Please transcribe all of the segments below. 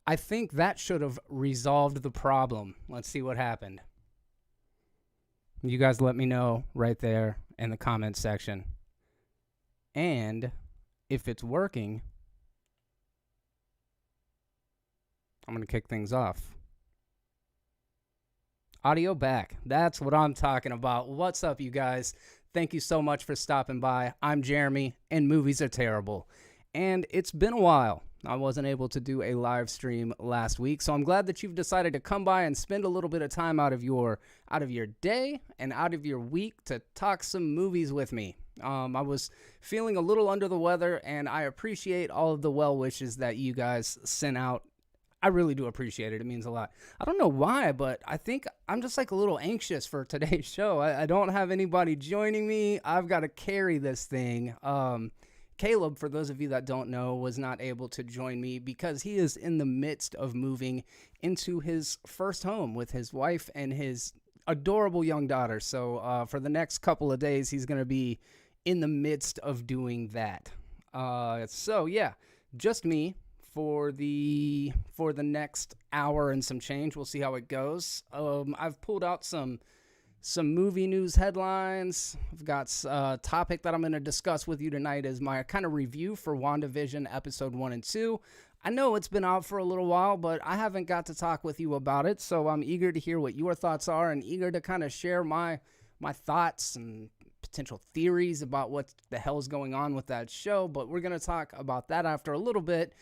I think that should have resolved the problem. Let's see what happened. You guys let me know right there in the comment section. And if it's working, I'm going to kick things off. Audio back. That's what I'm talking about. What's up, you guys? Thank you so much for stopping by. I'm Jeremy, and movies are terrible. And it's been a while. I wasn't able to do a live stream last week, so I'm glad that you've decided to come by and spend a little bit of time out of your day and out of your week to talk some movies with me. I was feeling a little under the weather, and I appreciate all of the well wishes that you guys sent out. I really do appreciate it. It means a lot. I don't know why, but I think I'm just like a little anxious for today's show. I don't have anybody joining me. I've got to carry this thing. Caleb, for those of you that don't know, was not able to join me because he is in the midst of moving into his first home with his wife and his adorable young daughter. So for the next couple of days, he's going to be in the midst of doing that. So yeah, just me for the next hour and some change. We'll see how it goes. I've pulled out some movie news headlines. I've got a topic that I'm going to discuss with you tonight is my kind of review for WandaVision episode 1 and 2. I know it's been out for a little while, but I haven't got to talk with you about it, so I'm eager to hear what your thoughts are and eager to kind of share my thoughts and potential theories about what the hell's going on with that show, but we're going to talk about that after a little bit.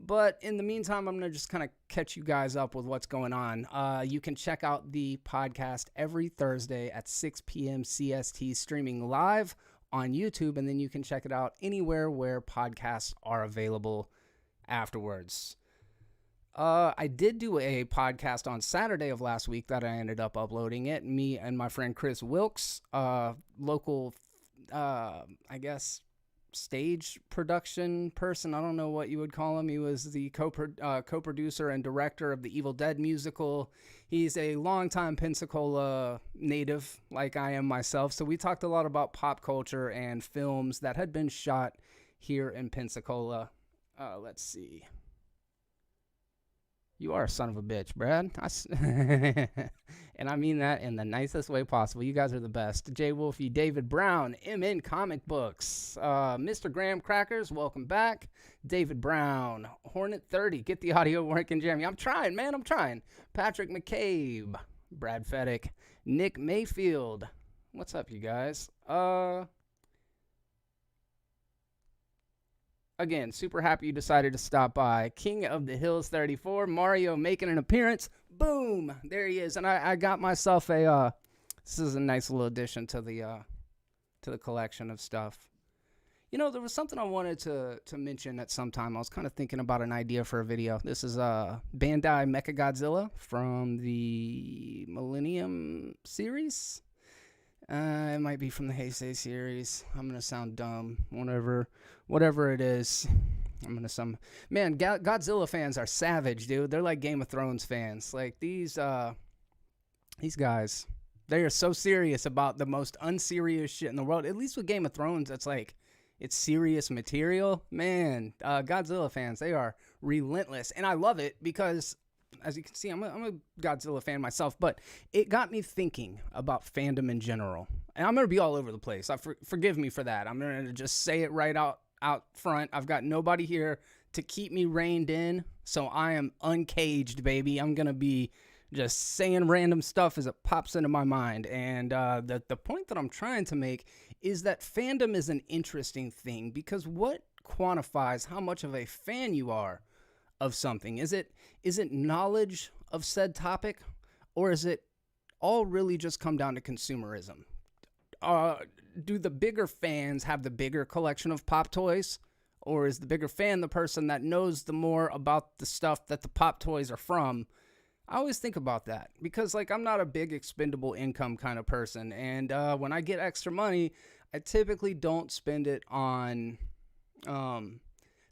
But in the meantime, I'm going to just kind of catch you guys up with what's going on. You can check out the podcast every Thursday at 6 p.m. CST streaming live on YouTube, and then you can check it out anywhere where podcasts are available afterwards. I did do a podcast on Saturday of last week that I ended up uploading it. Me and my friend Chris Wilkes, local, I guess, stage production person. I don't know what you would call him. He was the co-producer and director of the Evil Dead musical. He's a longtime Pensacola native, like I am myself. So we talked a lot about pop culture and films that had been shot here in Pensacola. Let's see. You are a son of a bitch, Brad. And I mean that in the nicest way possible. You guys are the best. Jay Wolfie, David Brown, MN Comic Books. Mr. Graham Crackers, welcome back. David Brown, Hornet 30, get the audio working, Jeremy. I'm trying, man. I'm trying. Patrick McCabe, Brad Feddick, Nick Mayfield. What's up, you guys? Again, super happy you decided to stop by. King of the Hills 34, Mario making an appearance. Boom! There he is. And I got myself this is a nice little addition to the collection of stuff. You know, there was something I wanted to mention at some time. I was kind of thinking about an idea for a video. This is Bandai Mechagodzilla from the Millennium series. It might be from the Heisei series. I'm going to sound dumb. Whatever it is. Man, Godzilla fans are savage, dude. They're like Game of Thrones fans. Like these guys, they are so serious about the most unserious shit in the world. At least with Game of Thrones, it's serious material. Man, Godzilla fans, they are relentless. And I love it because, as you can see, I'm a Godzilla fan myself, but it got me thinking about fandom in general. And I'm going to be all over the place. Forgive me for that. I'm going to just say it right out front. I've got nobody here to keep me reined in, so I am uncaged, baby. I'm going to be just saying random stuff as it pops into my mind. And the point that I'm trying to make is that fandom is an interesting thing because what quantifies how much of a fan you are of something? Is it knowledge of said topic, or is it all really just come down to consumerism? Do the bigger fans have the bigger collection of pop toys, or is the bigger fan the person that knows the more about the stuff that the pop toys are from? I always think about that because, like, I'm not a big expendable income kind of person, and when I get extra money, I typically don't spend it on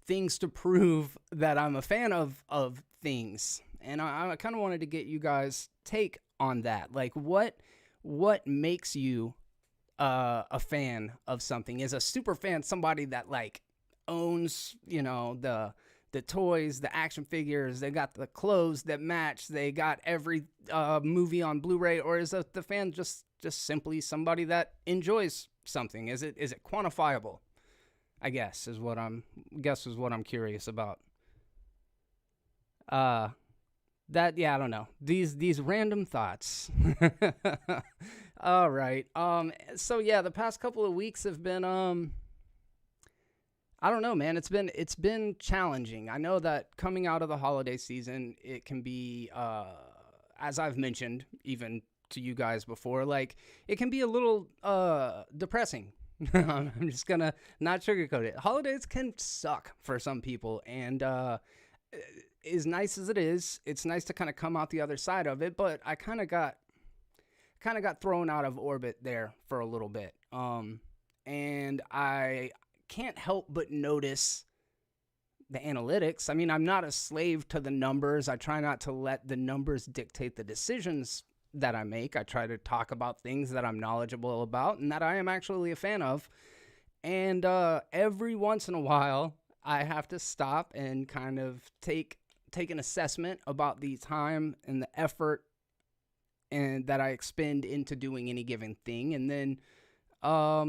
things to prove that I'm a fan of things. And I kind of wanted to get you guys' take on that. Like, what makes you a fan of something? Is a super fan somebody that like owns, you know, the toys, the action figures, they got the clothes that match, they got every movie on Blu-ray, or is the fan just simply somebody that enjoys something? Is it quantifiable? I guess is what I'm curious about. I don't know. These random thoughts. All right. So yeah, the past couple of weeks have been I don't know, man. It's been challenging. I know that coming out of the holiday season, it can be as I've mentioned even to you guys before, like it can be a little depressing. I'm just gonna not sugarcoat it. Holidays can suck for some people, and as nice as it is, it's nice to kind of come out the other side of it, but I kind of got thrown out of orbit there for a little bit. And I can't help but notice the analytics. I mean, I'm not a slave to the numbers. I try not to let the numbers dictate the decisions that I make. I try to talk about things that I'm knowledgeable about and that I am actually a fan of. And every once in a while, I have to stop and kind of take an assessment about the time and the effort and that I expend into doing any given thing, and then how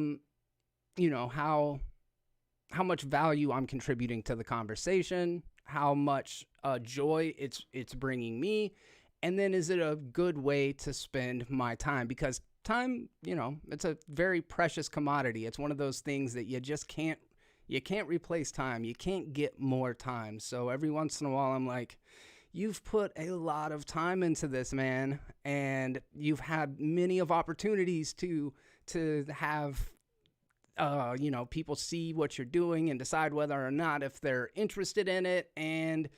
much value I'm contributing to the conversation, how much joy it's bringing me, and then is it a good way to spend my time? Because time, it's a very precious commodity. It's one of those things that you can't replace time. You can't get more time. So every once in a while, I'm like, you've put a lot of time into this, man, and you've had many of opportunities to have, people see what you're doing and decide whether or not if they're interested in it. And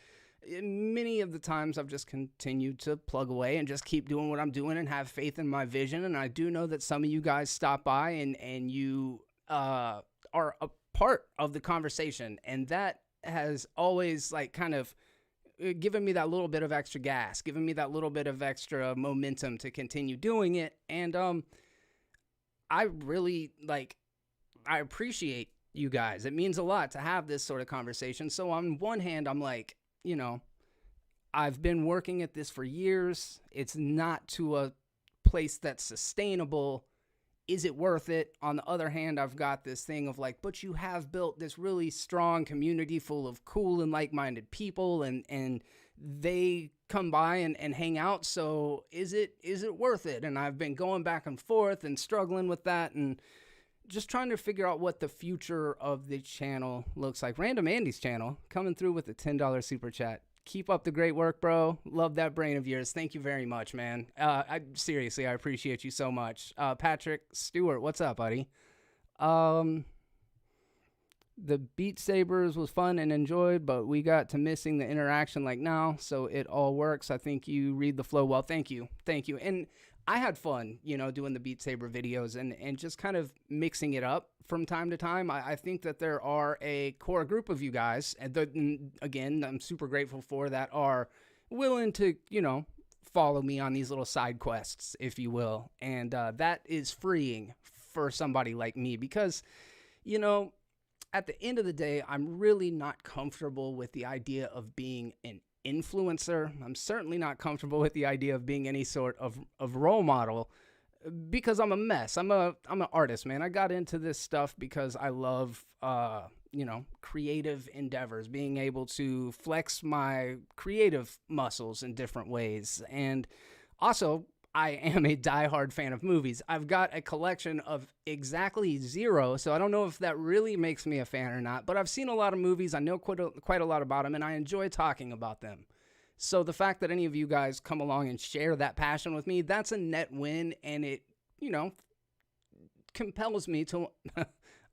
many of the times I've just continued to plug away and just keep doing what I'm doing and have faith in my vision. And I do know that some of you guys stop by and you are a part of the conversation, and that has always kind of given me that little bit of extra gas, given me that little bit of extra momentum to continue doing it. And I really I appreciate you guys. It means a lot to have this sort of conversation. So on one hand, I'm like, I've been working at this for years. It's not to a place that's sustainable. Is it worth it? On the other hand, I've got this thing of but you have built this really strong community full of cool and like-minded people, and they come by and hang out. So is it worth it? And I've been going back and forth and struggling with that and just trying to figure out what the future of the channel looks like. Random Andy's channel coming through with a $10 super chat. Keep up the great work, bro. Love that brain of yours. Thank you very much, man. Seriously, I appreciate you so much. Patrick Stewart, what's up, buddy? The Beat Sabers was fun and enjoyed, but we got to missing the interaction now, so it all works. I think you read the flow well. Thank you. And I had fun, doing the Beat Saber videos and just kind of mixing it up from time to time. I think that there are a core group of you guys, and again, I'm super grateful for, that are willing to, follow me on these little side quests, if you will. And that is freeing for somebody like me because, at the end of the day, I'm really not comfortable with the idea of being an influencer. I'm certainly not comfortable with the idea of being any sort of role model because I'm a mess. I'm an artist, man. I got into this stuff because I love, creative endeavors, being able to flex my creative muscles in different ways. And also, I am a diehard fan of movies. I've got a collection of exactly 0, so I don't know if that really makes me a fan or not, but I've seen a lot of movies. I know quite a lot about them, and I enjoy talking about them. So the fact that any of you guys come along and share that passion with me, that's a net win, and it, compels me to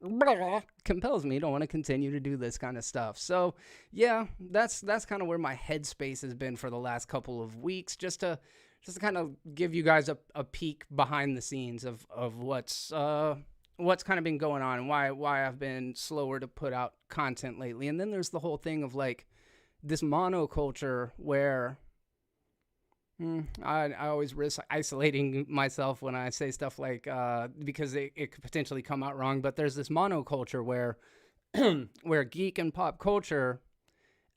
want to continue to do this kind of stuff. So yeah, that's kind of where my headspace has been for the last couple of weeks, just to kind of give you guys a peek behind the scenes of what's kind of been going on and why I've been slower to put out content lately. And then there's the whole thing of this monoculture where I always risk isolating myself when I say stuff because it could potentially come out wrong. But there's this monoculture where where geek and pop culture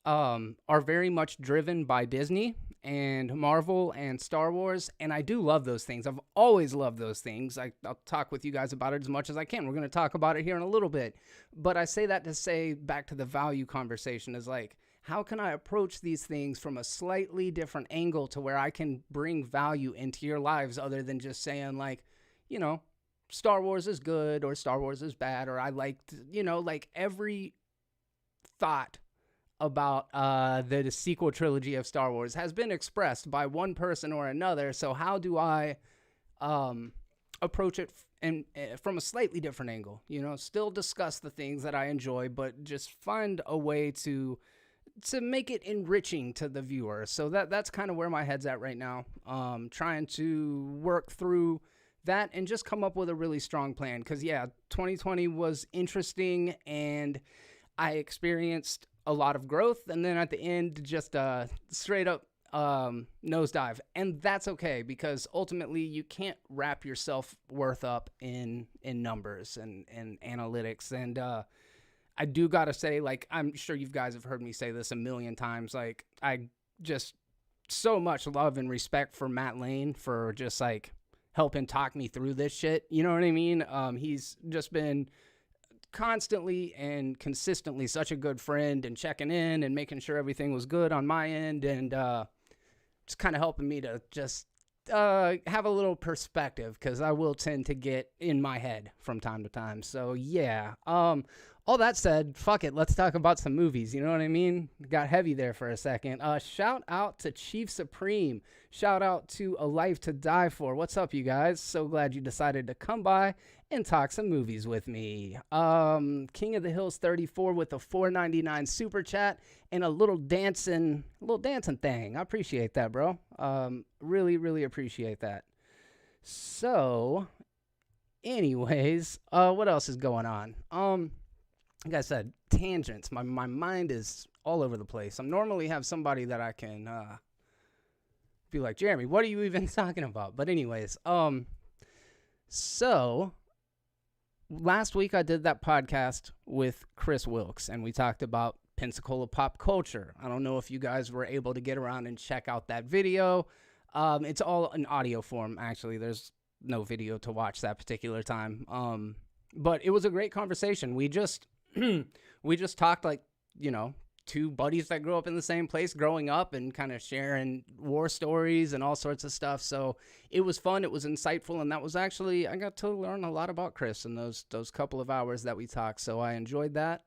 are very much driven by Disney and Marvel and Star Wars, and I do love those things. I've always loved those things. I'll talk with you guys about it as much as I can. We're going to talk about it here in a little bit, but I say that to say back to the value conversation is like, how can I approach these things from a slightly different angle to where I can bring value into your lives other than just saying like, you know, Star Wars is good or Star Wars is bad, or I liked, you know, like every thought about the sequel trilogy of Star Wars has been expressed by one person or another. So how do I approach it from a slightly different angle? You know, still discuss the things that I enjoy, but just find a way to make it enriching to the viewer. So that's kind of where my head's at right now. Trying to work through that and just come up with a really strong plan. Because, yeah, 2020 was interesting, and I experienced a lot of growth, and then at the end, just straight up nosedive. And that's okay, because ultimately you can't wrap your self-worth up in numbers and analytics. And I do gotta say, like, I'm sure you guys have heard me say this a million times, like, I just so much love and respect for Matt Lane for just like helping talk me through this shit. You know what I mean? He's just been constantly and consistently such a good friend, and checking in and making sure everything was good on my end, and just kind of helping me to just have a little perspective, because I will tend to get in my head from time to time. So yeah, all that said, fuck it, let's talk about some movies. You know what I mean? Got heavy there for a second. Shout out to Chief Supreme. Shout out to A Life to Die For. What's up, you guys? So glad you decided to come by and talk some movies with me. King of the Hills 34 with a $4.99 super chat and a little dancing thing. I appreciate that, bro. Really, really appreciate that. So, anyways, what else is going on? Like I said, tangents. My mind is all over the place. I normally have somebody that I can be like, Jeremy, what are you even talking about? But anyways, so last week I did that podcast with Chris Wilkes, and we talked about Pensacola pop culture. I don't know if you guys were able to get around and check out that video. It's all in audio form, actually. There's no video to watch that particular time. But it was a great conversation. We just talked like, you know, two buddies that grew up in the same place growing up, and kind of sharing war stories and all sorts of stuff. So it was fun. It was insightful. And that was actually, I got to learn a lot about Chris in those couple of hours that we talked. So I enjoyed that.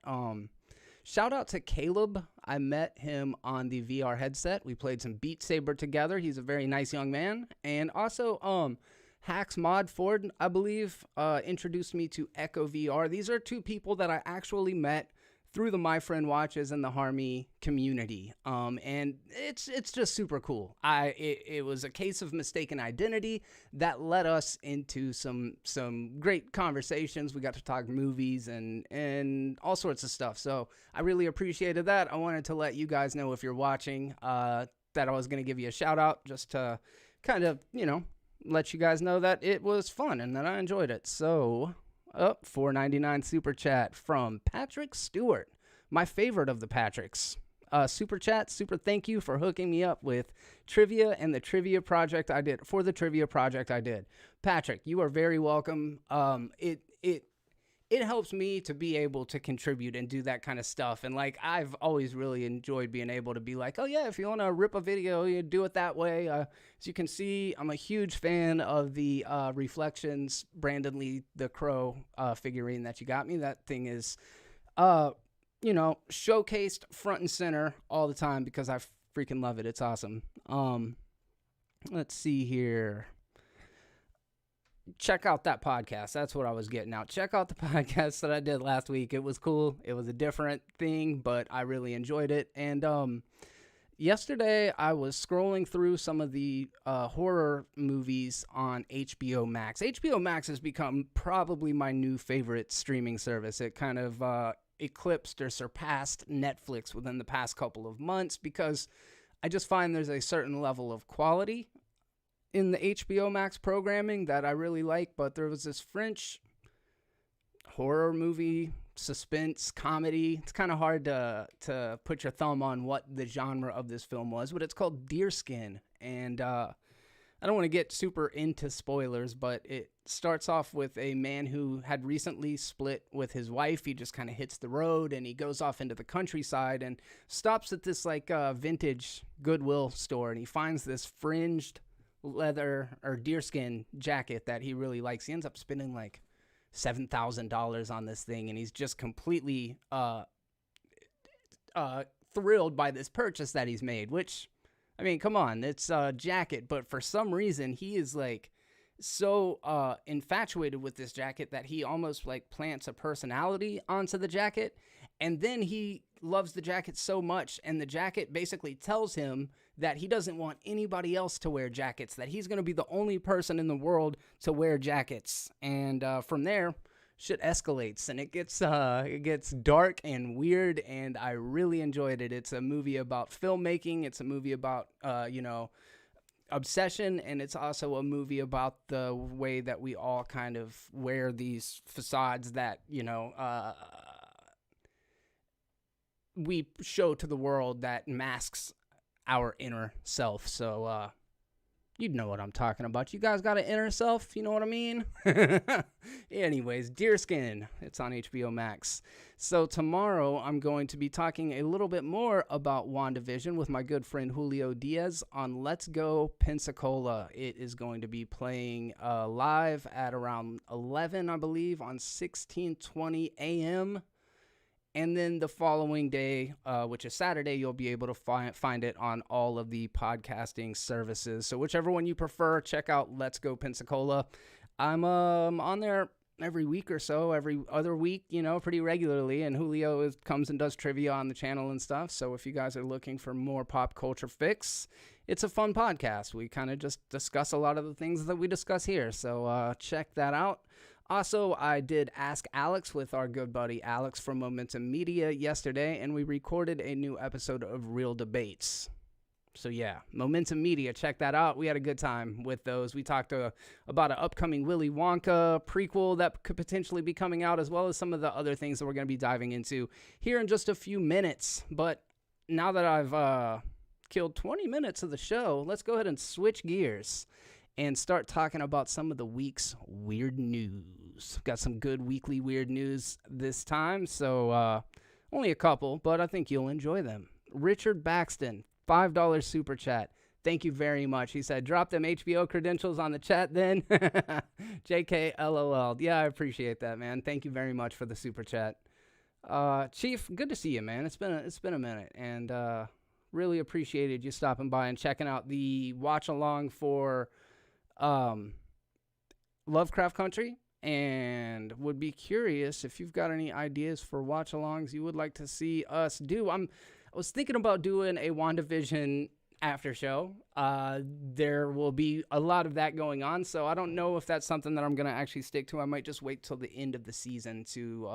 Shout out to Caleb. I met him on the VR headset. We played some Beat Saber together. He's a very nice young man. And also, Hacks Mod Ford, I believe, introduced me to Echo VR. These are two people that I actually met through the My Friend Watches and the Harmy community. And it's just super cool. It was a case of mistaken identity that led us into some great conversations. We got to talk movies and all sorts of stuff. So I really appreciated that. I wanted to let you guys know, if you're watching, that I was going to give you a shout out, just to kind of, you know, let you guys know that it was fun and that I enjoyed it. So, $4.99 super chat from Patrick Stewart, my favorite of the Patricks. Super chat, super thank you for hooking me up with trivia and the trivia project I did. Patrick, you are very welcome. It helps me to be able to contribute and do that kind of stuff. And like, I've always really enjoyed being able to be like, oh yeah, if you want to rip a video, you do it that way. As you can see, I'm a huge fan of the Reflections Brandon Lee the Crow figurine that you got me. That thing is, you know, showcased front and center all the time because I freaking love it. It's awesome. Let's see here. Check out that podcast. That's what I was getting out. Check out the podcast that I did last week. It was cool. It was a different thing, but I really enjoyed it. And yesterday I was scrolling through some of the horror movies on HBO Max. HBO Max has become probably my new favorite streaming service. It kind of eclipsed or surpassed Netflix within the past couple of months, because I just find there's a certain level of quality in the HBO Max programming that I really like. But there was this French horror movie suspense, comedy. It's kind of hard to put your thumb on what the genre of this film was, but it's called Deerskin. And I don't want to get super into spoilers, but it starts off with a man who had recently split with his wife. He just kind of hits the road and he goes off into the countryside and stops at this like vintage Goodwill store, and he finds this fringed leather or deerskin jacket that he really likes. He ends up spending like $7,000 on this thing, and he's just completely thrilled by this purchase that he's made, which, I mean, come on, it's a jacket, but for some reason he is like so infatuated with this jacket that he almost like plants a personality onto the jacket, and then he loves the jacket so much, and the jacket basically tells him that he doesn't want anybody else to wear jackets, that he's going to be the only person in the world to wear jackets. And from there, shit escalates, and it gets dark and weird, and I really enjoyed it. It's a movie about filmmaking. It's a movie about, obsession, and it's also a movie about the way that we all kind of wear these facades that, we show to the world that masks our inner self. So, you'd know what I'm talking about. You guys got an inner self, you know what I mean? Anyways, Deerskin, it's on HBO Max. So tomorrow I'm going to be talking a little bit more about WandaVision with my good friend Julio Diaz on Let's Go Pensacola. It is going to be playing live at around 11, I believe, on 1620 a.m., and then the following day, which is Saturday, you'll be able to find it on all of the podcasting services. So whichever one you prefer, check out Let's Go Pensacola. I'm on there every week or so, every other week, pretty regularly. And Julio comes and does trivia on the channel and stuff. So if you guys are looking for more pop culture fix, it's a fun podcast. We kind of just discuss a lot of the things that we discuss here. So check that out. Also, I did Ask Alex with our good buddy Alex from Momentum Media yesterday, and we recorded a new episode of Real Debates. So yeah, Momentum Media, check that out. We had a good time with those. We talked about an upcoming Willy Wonka prequel that could potentially be coming out, as well as some of the other things that we're going to be diving into here in just a few minutes. But now that I've killed 20 minutes of the show, let's go ahead and switch gears and start talking about some of the week's weird news. Got some good weekly weird news this time, so only a couple, but I think you'll enjoy them. Richard Baxton, $5 super chat. Thank you very much. He said, drop them HBO credentials on the chat then. JK, LOL. Yeah, I appreciate that, man. Thank you very much for the super chat. Chief, good to see you, man. It's been a minute, and really appreciated you stopping by and checking out the watch along for Lovecraft Country, and would be curious if you've got any ideas for watch alongs you would like to see us do. I was thinking about doing a WandaVision after show. There will be a lot of that going on, so I don't know if that's something that I'm going to actually stick to. I might just wait till the end of the season to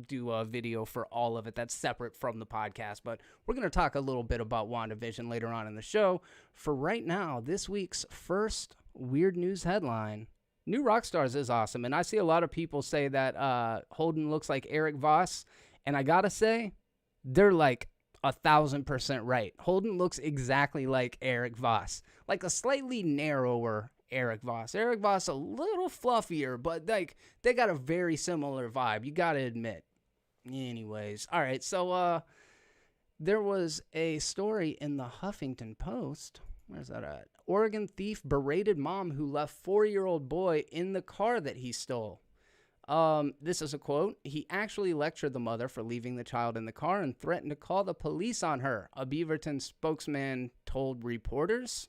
do a video for all of it that's separate from the podcast, but we're going to talk a little bit about WandaVision later on in the show. For right now, this week's first weird news headline: New Rockstars is awesome, and I see a lot of people say that Holden looks like Erik Voss, and I gotta say, they're like 1,000% right. Holden looks exactly like Erik Voss, like a slightly narrower Erik Voss. Erik Voss a little fluffier, but like they got a very similar vibe, you gotta admit. Anyways, all right, so there was a story in the Huffington Post. Where's that at? Oregon thief berated mom who left 4-year-old boy in the car that he stole. This is a quote. He actually lectured the mother for leaving the child in the car and threatened to call the police on her, a Beaverton spokesman told reporters.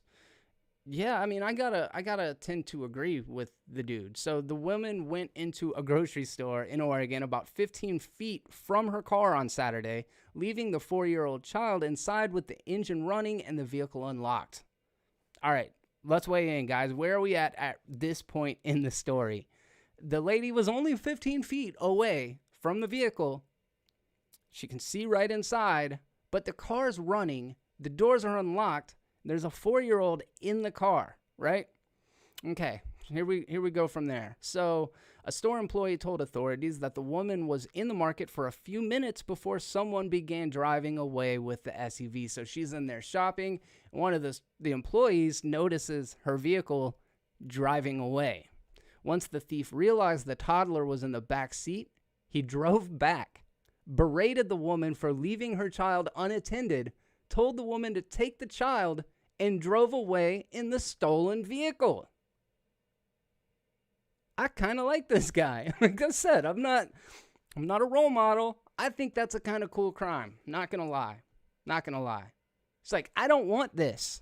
Yeah, I mean, I gotta tend to agree with the dude. So the woman went into a grocery store in Oregon about 15 feet from her car on Saturday, leaving the 4-year-old child inside with the engine running and the vehicle unlocked. All right, let's weigh in, guys. Where are we at this point in the story? The lady was only 15 feet away from the vehicle. She can see right inside, but the car's running. The doors are unlocked. There's a 4-year-old in the car, right? Okay, here we go from there. So A store employee told authorities that the woman was in the market for a few minutes before someone began driving away with the SUV. So she's in there shopping. And one of the employees notices her vehicle driving away. Once the thief realized the toddler was in the back seat, he drove back, berated the woman for leaving her child unattended, told the woman to take the child, and drove away in the stolen vehicle. I kind of like this guy. Like I said, I'm not a role model. I think that's a kind of cool crime. Not gonna lie. It's like, I don't want this.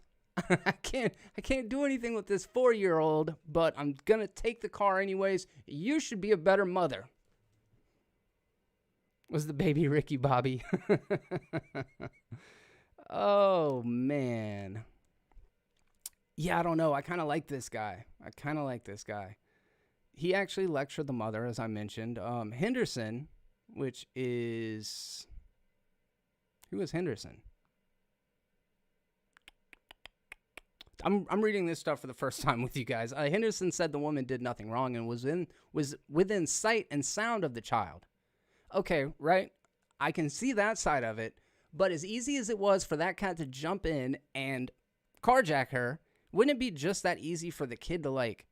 I can't do anything with this 4-year-old, but I'm gonna take the car anyways. You should be a better mother. Was the baby Ricky Bobby? Oh man. Yeah, I don't know. I kind of like this guy. He actually lectured the mother, as I mentioned. Henderson, which is... Who is Henderson? I'm reading this stuff for the first time with you guys. Henderson said the woman did nothing wrong and was within sight and sound of the child. Okay, right? I can see that side of it. But as easy as it was for that cat to jump in and carjack her, wouldn't it be just that easy for the kid to, like,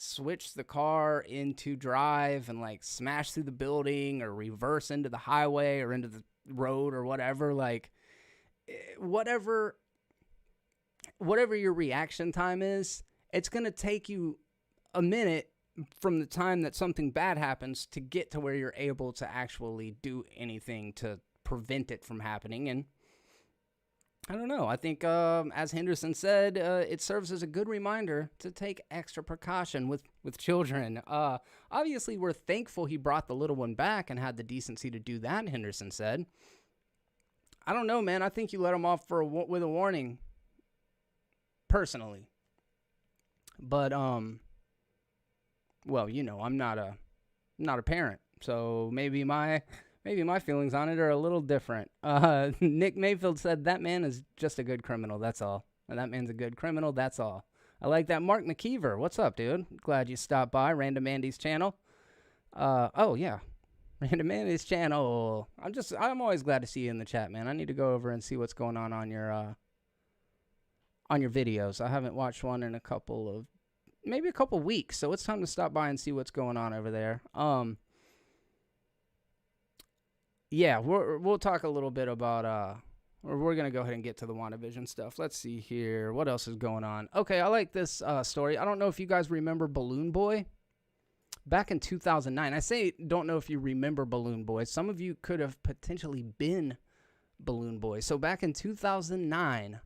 switch the car into drive and like smash through the building or reverse into the highway or into the road or whatever? Like, whatever your reaction time is, it's going to take you a minute from the time that something bad happens to get to where you're able to actually do anything to prevent it from happening. And I don't know. I think, as Henderson said, it serves as a good reminder to take extra precaution with children. Obviously, we're thankful he brought the little one back and had the decency to do that, Henderson said. I don't know, man. I think you let him off with a warning, personally. But, well, you know, I'm not a parent, so maybe my feelings on it are a little different. Nick Mayfield said, that man is just a good criminal, that's all. That man's a good criminal, that's all. I like that. Mark McKeever, what's up, dude? Glad you stopped by. Random Andy's channel. Oh, yeah. Random Andy's channel. I'm always glad to see you in the chat, man. I need to go over and see what's going on your videos. I haven't watched one in maybe a couple weeks, so it's time to stop by and see what's going on over there. Yeah, we'll talk a little bit about, we're going to go ahead and get to the WandaVision stuff. Let's see here. What else is going on? Okay, I like this story. I don't know if you guys remember Balloon Boy. Back in 2009, I say don't know if you remember Balloon Boy. Some of you could have potentially been Balloon Boy. So back in 2009,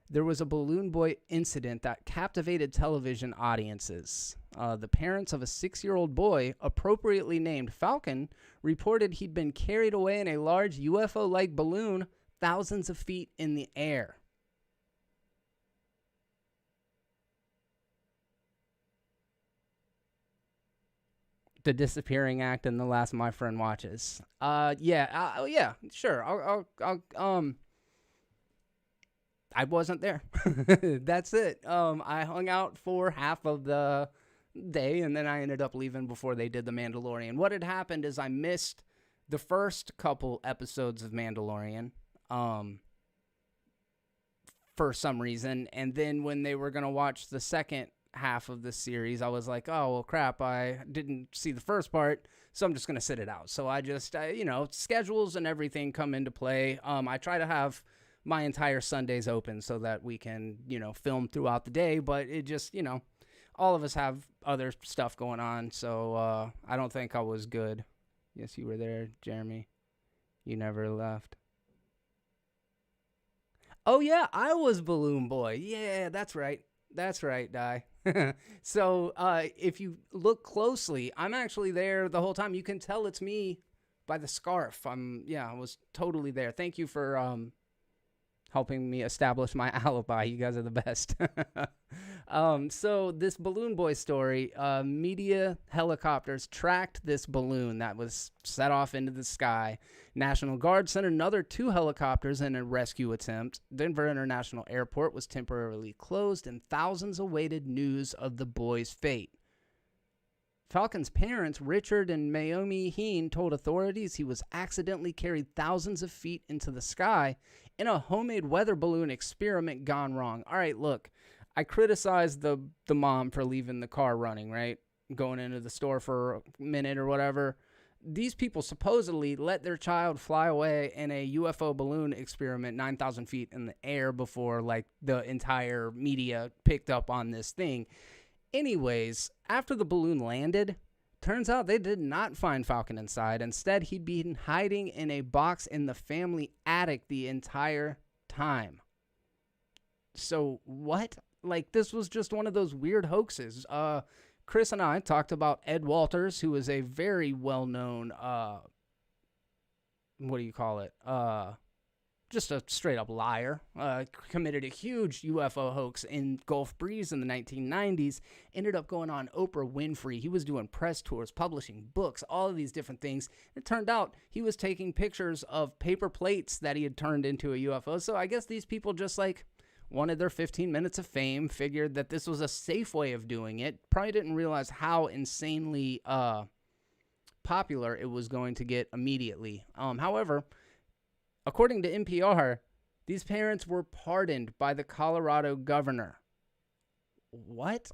there was a Balloon Boy incident that captivated television audiences. The parents of a 6-year-old boy, appropriately named Falcon, reported he'd been carried away in a large UFO-like balloon thousands of feet in the air. The disappearing act and the last my friend watches. Yeah, sure. I wasn't there. That's it. I hung out for half of the day, and then I ended up leaving before they did The Mandalorian. What had happened is I missed the first couple episodes of Mandalorian for some reason, and then when they were going to watch the second half of the series, I was like, oh, well, crap, I didn't see the first part, so I'm just going to sit it out. So I just, schedules and everything come into play. I try to have my entire Sundays open so that we can, film throughout the day, but it just, all of us have other stuff going on, so I don't think I was good. Yes, you were there, Jeremy. You never left. Oh, yeah, I was Balloon Boy. Yeah, that's right. That's right, Di. So if you look closely, I'm actually there the whole time. You can tell it's me by the scarf. I was totally there. Thank you for helping me establish my alibi. You guys are the best. So this Balloon Boy story, media helicopters tracked this balloon that was set off into the sky. National Guard sent another 2 helicopters in a rescue attempt. Denver International Airport was temporarily closed, and thousands awaited news of the boy's fate. Falcon's parents, Richard and Naomi Heen, told authorities he was accidentally carried thousands of feet into the sky in a homemade weather balloon experiment gone wrong. All right, look, I criticized the mom for leaving the car running, right? Going into the store for a minute or whatever. These people supposedly let their child fly away in a UFO balloon experiment 9,000 feet in the air before, like, the entire media picked up on this thing. Anyways, after the balloon landed, turns out they did not find Falcon inside. Instead, he'd been hiding in a box in the family attic the entire time. So, what? Like, this was just one of those weird hoaxes. Chris and I talked about Ed Walters, who is a very well-known, what do you call it? Just a straight-up liar. Committed a huge UFO hoax in Gulf Breeze in the 1990s. Ended up going on Oprah Winfrey. He was doing press tours, publishing books, all of these different things. It turned out he was taking pictures of paper plates that he had turned into a UFO. So I guess these people just, like, wanted their 15 minutes of fame, figured that this was a safe way of doing it, probably didn't realize how insanely popular it was going to get immediately. However, according to NPR, these parents were pardoned by the Colorado governor. What?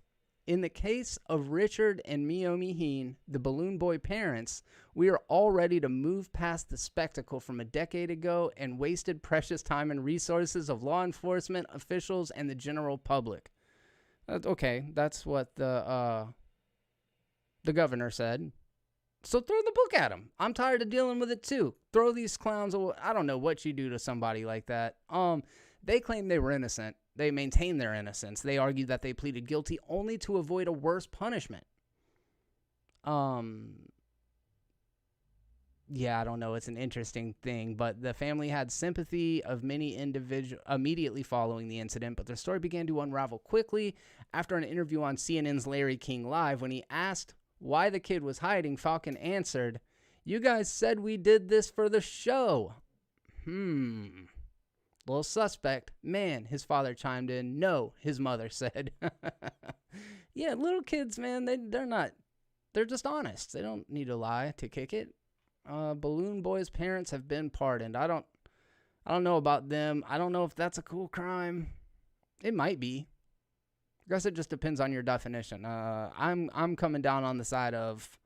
In the case of Richard and Naomi Heen, the Balloon Boy parents, we are all ready to move past the spectacle from a decade ago and wasted precious time and resources of law enforcement officials and the general public. Okay, that's what the governor said. So throw the book at him. I'm tired of dealing with it too. Throw these clowns away. I don't know what you do to somebody like that. They claim they were innocent. They maintain their innocence. They argue that they pleaded guilty only to avoid a worse punishment. Yeah, I don't know. It's an interesting thing, but the family had sympathy of many individuals immediately following the incident, but their story began to unravel quickly after an interview on CNN's Larry King Live. When he asked why the kid was hiding, Falcon answered, "You guys said we did this for the show." Little suspect. Man, his father chimed in. No, his mother said. Yeah, little kids, man, they're just honest. They don't need to lie to kick it. Balloon Boy's parents have been pardoned. I don't know about them. I don't know if that's a cool crime. It might be. I guess it just depends on your definition. I'm coming down on the side of,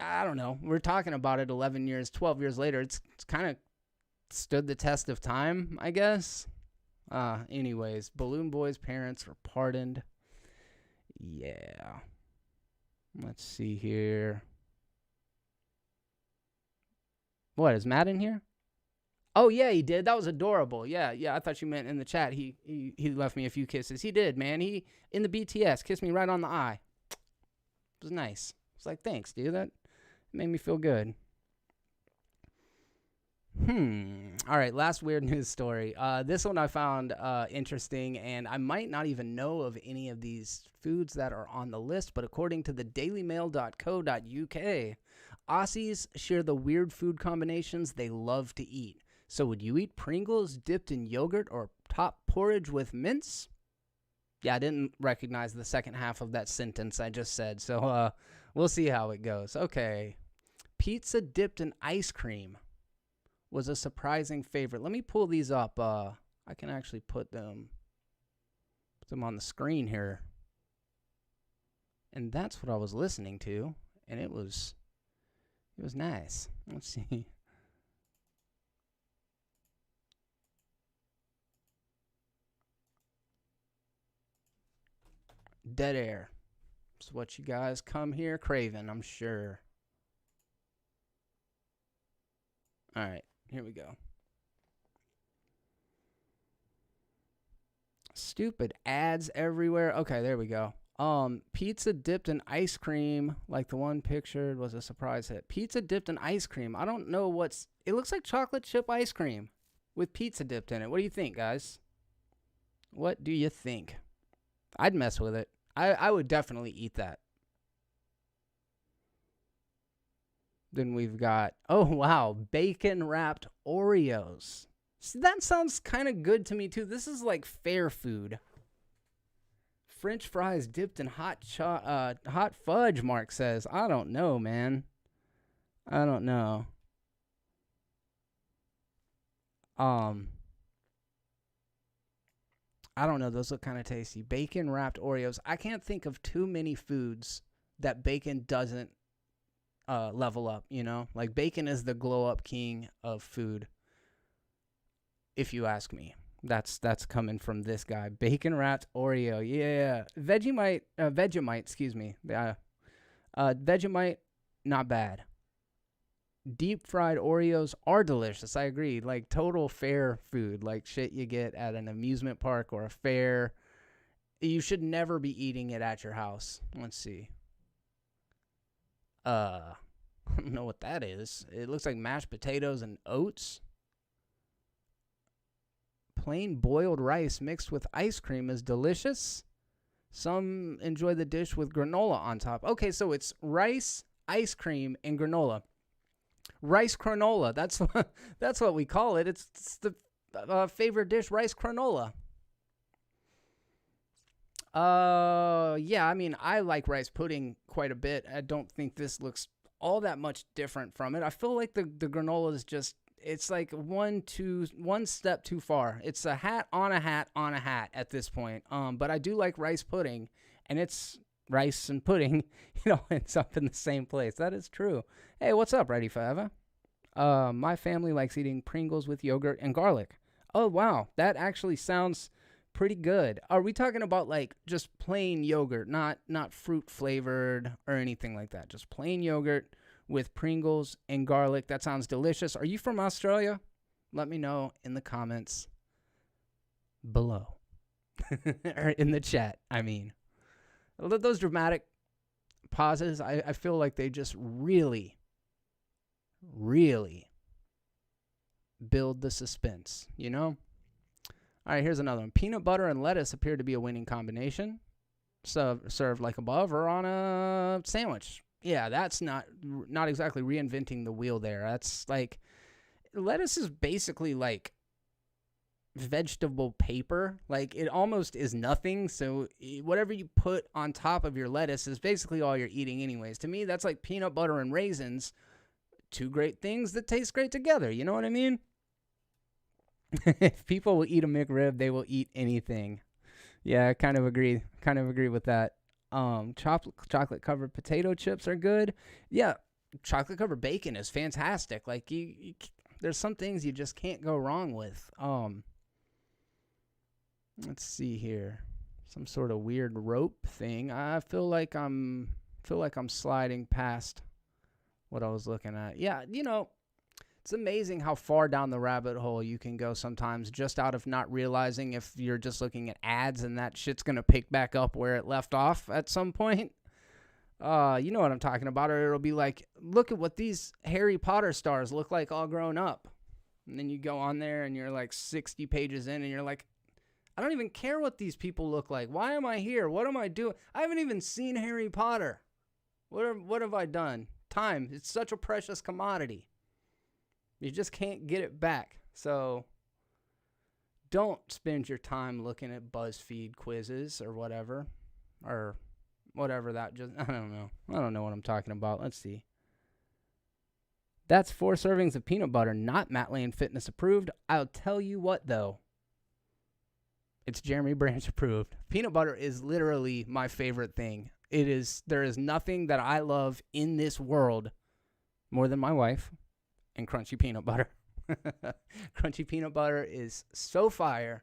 I don't know. We're talking about it 11 years, 12 years later. It's kind of stood the test of time, I guess. Anyways, Balloon Boy's parents were pardoned. Yeah. Let's see here. What, is Matt in here? Oh, yeah, he did. That was adorable. Yeah, I thought you meant in the chat. He left me a few kisses. He did, man. He, in the BTS, kissed me right on the eye. It was nice. I was like, thanks, dude. That made me feel good. All right, last weird news story. This one I found interesting, and I might not even know of any of these foods that are on the list, but according to the dailymail.co.uk, Aussies share the weird food combinations they love to eat. So would you eat Pringles dipped in yogurt or top porridge with mince? Yeah, I didn't recognize the second half of that sentence I just said, so we'll see how it goes. Okay. Pizza dipped in ice cream was a surprising favorite. Let me pull these up. I can actually put them on the screen here. And that's what I was listening to, and it was nice. Let's see. Dead air. It's what you guys come here craving, I'm sure. All right, here we go. Stupid ads everywhere. Okay, there we go. Pizza dipped in ice cream, like the one pictured, was a surprise hit. Pizza dipped in ice cream. I don't know it looks like chocolate chip ice cream with pizza dipped in it. What do you think, guys? What do you think? I'd mess with it. I would definitely eat that. Then we've got, oh wow, bacon wrapped Oreos. See, that sounds kind of good to me too. This is like fair food. French fries dipped in hot fudge, Mark says. I don't know, man. I don't know. I don't know. Those look kind of tasty. Bacon wrapped Oreos. I can't think of too many foods that bacon doesn't level up, you know? Like, bacon is the glow up king of food, if you ask me. That's coming from this guy. Bacon wrapped Oreo. Yeah. Vegemite, excuse me. Vegemite, not bad. Deep fried Oreos are delicious. I agree. Like, total fair food, like shit you get at an amusement park or a fair. You should never be eating it at your house. Let's see. I don't know what that is. It looks like mashed potatoes and oats. Plain boiled rice mixed with ice cream is delicious. Some enjoy the dish with granola on top. Okay, so it's rice, ice cream, and granola. Rice granola. That's what we call it. It's the favorite dish, rice granola. Yeah, I mean, I like rice pudding quite a bit. I don't think this looks all that much different from it. I feel like the granola is just, it's like one step too far. It's a hat on a hat on a hat at this point. But I do like rice pudding, and it's rice and pudding, ends up in the same place. That is true. Hey, what's up, Ready Forever? My family likes eating Pringles with yogurt and garlic. Oh, wow. That actually sounds pretty good. Are we talking about like just plain yogurt, not fruit flavored or anything like that? Just plain yogurt with Pringles and garlic. That sounds delicious. Are you from Australia? Let me know in the comments below. Or in the chat, I mean. Those dramatic pauses, I feel like they just really build the suspense, you know? All right, here's another one. Peanut butter and lettuce appear to be a winning combination. So served like above or on a sandwich. Yeah, that's not exactly reinventing the wheel there. That's like, lettuce is basically like vegetable paper. Like, it almost is nothing. So whatever you put on top of your lettuce is basically all you're eating anyways. To me, that's like peanut butter and raisins. Two great things that taste great together. You know what I mean? If people will eat a McRib, they will eat anything. Yeah, I kind of agree with that. Chocolate covered potato chips are good. Yeah, chocolate covered bacon is fantastic. Like, you there's some things you just can't go wrong with. Let's see here. Some sort of weird rope thing. I feel like I'm sliding past what I was looking at. Yeah, it's amazing how far down the rabbit hole you can go sometimes just out of not realizing if you're just looking at ads and that shit's going to pick back up where it left off at some point. You know what I'm talking about. Or it'll be like, look at what these Harry Potter stars look like all grown up. And then you go on there and you're like 60 pages in and you're like, I don't even care what these people look like. Why am I here? What am I doing? I haven't even seen Harry Potter. What have I done? Time. It's such a precious commodity. You just can't get it back. So don't spend your time looking at BuzzFeed quizzes or whatever. Or whatever that just, I don't know. I don't know what I'm talking about. Let's see. That's 4 servings of peanut butter, not Matt Lane Fitness approved. I'll tell you what, though. It's Jeremy Branch approved. Peanut butter is literally my favorite thing. There is nothing that I love in this world more than my wife and crunchy peanut butter. Crunchy peanut butter is so fire.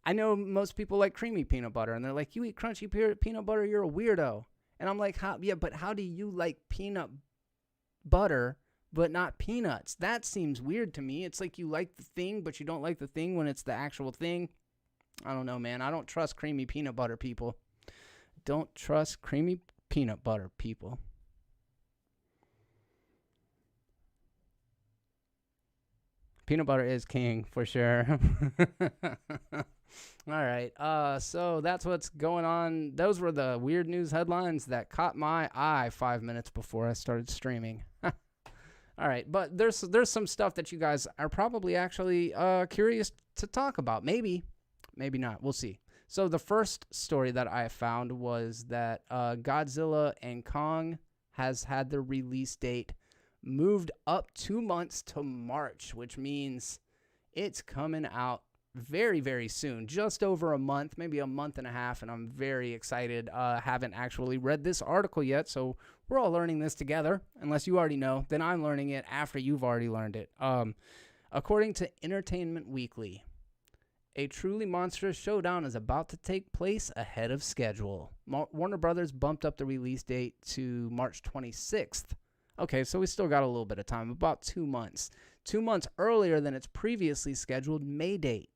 I know most people like creamy peanut butter, and they're like, you eat crunchy peanut butter, you're a weirdo. And I'm like, but how do you like peanut butter but not peanuts? That seems weird to me. It's like you like the thing, but you don't like the thing when it's the actual thing. I don't know, man. I don't trust creamy peanut butter people. Don't trust creamy peanut butter people. Peanut butter is king for sure. All right. So that's what's going on. Those were the weird news headlines that caught my eye 5 minutes before I started streaming. All right. But there's some stuff that you guys are probably actually curious to talk about. Maybe not. We'll see. So the first story that I found was that Godzilla and Kong has had the release date moved up 2 months to March, which means it's coming out very, very soon. Just over a month, maybe a month and a half, and I'm very excited. Haven't actually read this article yet, so we're all learning this together. Unless you already know, then I'm learning it after you've already learned it. According to Entertainment Weekly, a truly monstrous showdown is about to take place ahead of schedule. Warner Brothers bumped up the release date to March 26th. Okay, so we still got a little bit of time, about 2 months. 2 months earlier than its previously scheduled May date.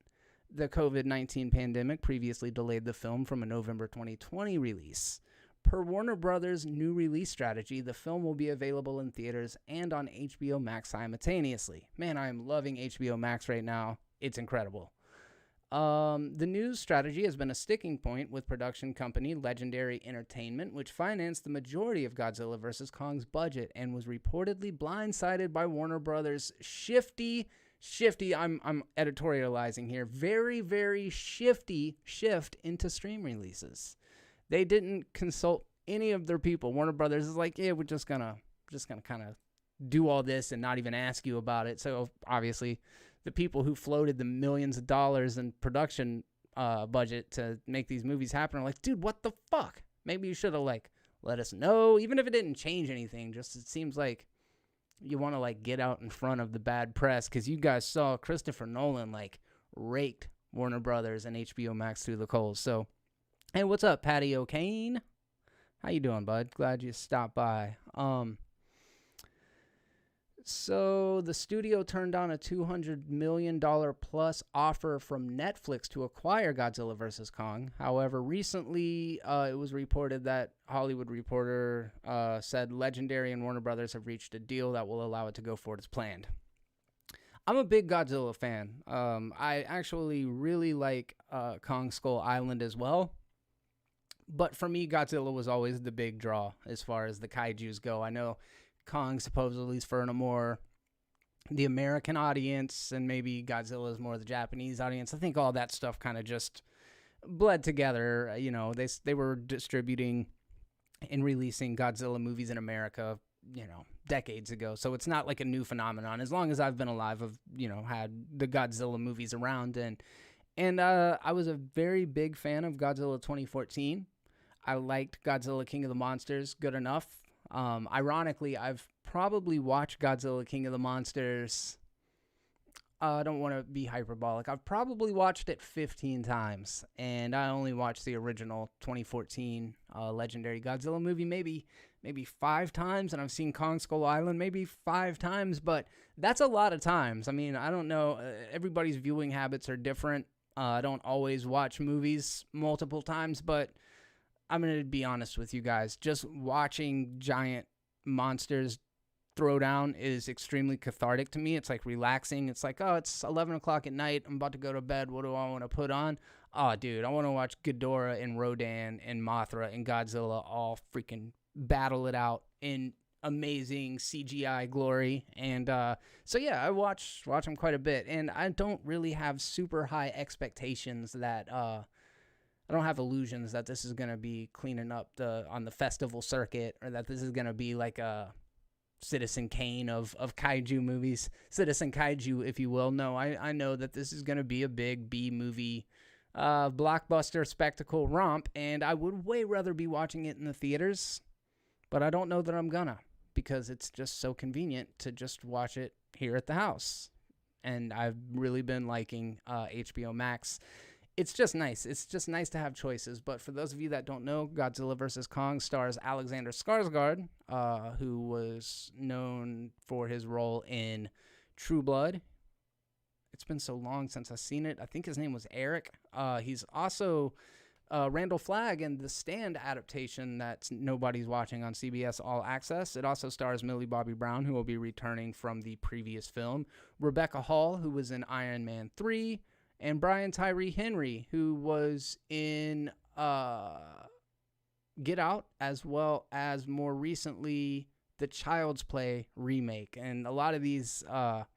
The COVID-19 pandemic previously delayed the film from a November 2020 release. Per Warner Brothers' new release strategy, the film will be available in theaters and on HBO Max simultaneously. Man, I am loving HBO Max right now. It's incredible. The new strategy has been a sticking point with production company Legendary Entertainment, which financed the majority of Godzilla vs. Kong's budget and was reportedly blindsided by Warner Brothers' shifty, I'm editorializing here, very, very shifty shift into stream releases. They didn't consult any of their people. Warner Brothers is like, yeah, we're just gonna kind of do all this and not even ask you about it. So obviously, the people who floated the millions of dollars in production budget to make these movies happen are like, dude, what the fuck? Maybe you should have let us know, even if it didn't change anything. Just it seems like you want to get out in front of the bad press, because you guys saw Christopher Nolan raked Warner Brothers and HBO Max through the coals. So, hey, what's up, Patty O'Kane? How you doing, bud? Glad you stopped by. So the studio turned down a $200 million plus offer from Netflix to acquire Godzilla vs. Kong. However, recently it was reported that Hollywood Reporter said Legendary and Warner Brothers have reached a deal that will allow it to go forward as planned. I'm a big Godzilla fan. I actually really like Kong Skull Island as well. But for me, Godzilla was always the big draw as far as the kaijus go. I know Kong supposedly is for the American audience, and maybe Godzilla is more the Japanese audience. I think all that stuff kind of just bled together. You know, they were distributing and releasing Godzilla movies in America, decades ago. So it's not like a new phenomenon. As long as I've been alive, I've, had the Godzilla movies around. And I was a very big fan of Godzilla 2014. I liked Godzilla King of the Monsters good enough. Ironically, I've probably watched Godzilla King of the Monsters. I don't want to be hyperbolic. I've probably watched it 15 times, and I only watched the original 2014 Legendary Godzilla movie maybe 5 times, and I've seen Kong Skull Island maybe 5 times, but that's a lot of times. I mean, I don't know. Everybody's viewing habits are different. I don't always watch movies multiple times, but I'm going to be honest with you guys. Just watching giant monsters throw down is extremely cathartic to me. It's relaxing. It's oh, it's 11 o'clock at night. I'm about to go to bed. What do I want to put on? Oh, dude, I want to watch Ghidorah and Rodan and Mothra and Godzilla all freaking battle it out in amazing CGI glory. And so, yeah, I watch them quite a bit. And I don't really have super high expectations that I don't have illusions that this is going to be cleaning up on the festival circuit, or that this is going to be like a Citizen Kane of kaiju movies. Citizen Kaiju, if you will. No, I know that this is going to be a big B-movie blockbuster spectacle romp, and I would way rather be watching it in the theaters, but I don't know that I'm gonna, because it's just so convenient to just watch it here at the house. And I've really been liking HBO Max. It's just nice. It's just nice to have choices. But for those of you that don't know, Godzilla vs. Kong stars Alexander Skarsgård, who was known for his role in True Blood. It's been so long since I've seen it. I think his name was Erik. He's also Randall Flagg in the Stand adaptation that nobody's watching on CBS All Access. It also stars Millie Bobby Brown, who will be returning from the previous film. Rebecca Hall, who was in Iron Man 3. And Brian Tyree Henry, who was in Get Out, as well as more recently the Child's Play remake. And a lot of these are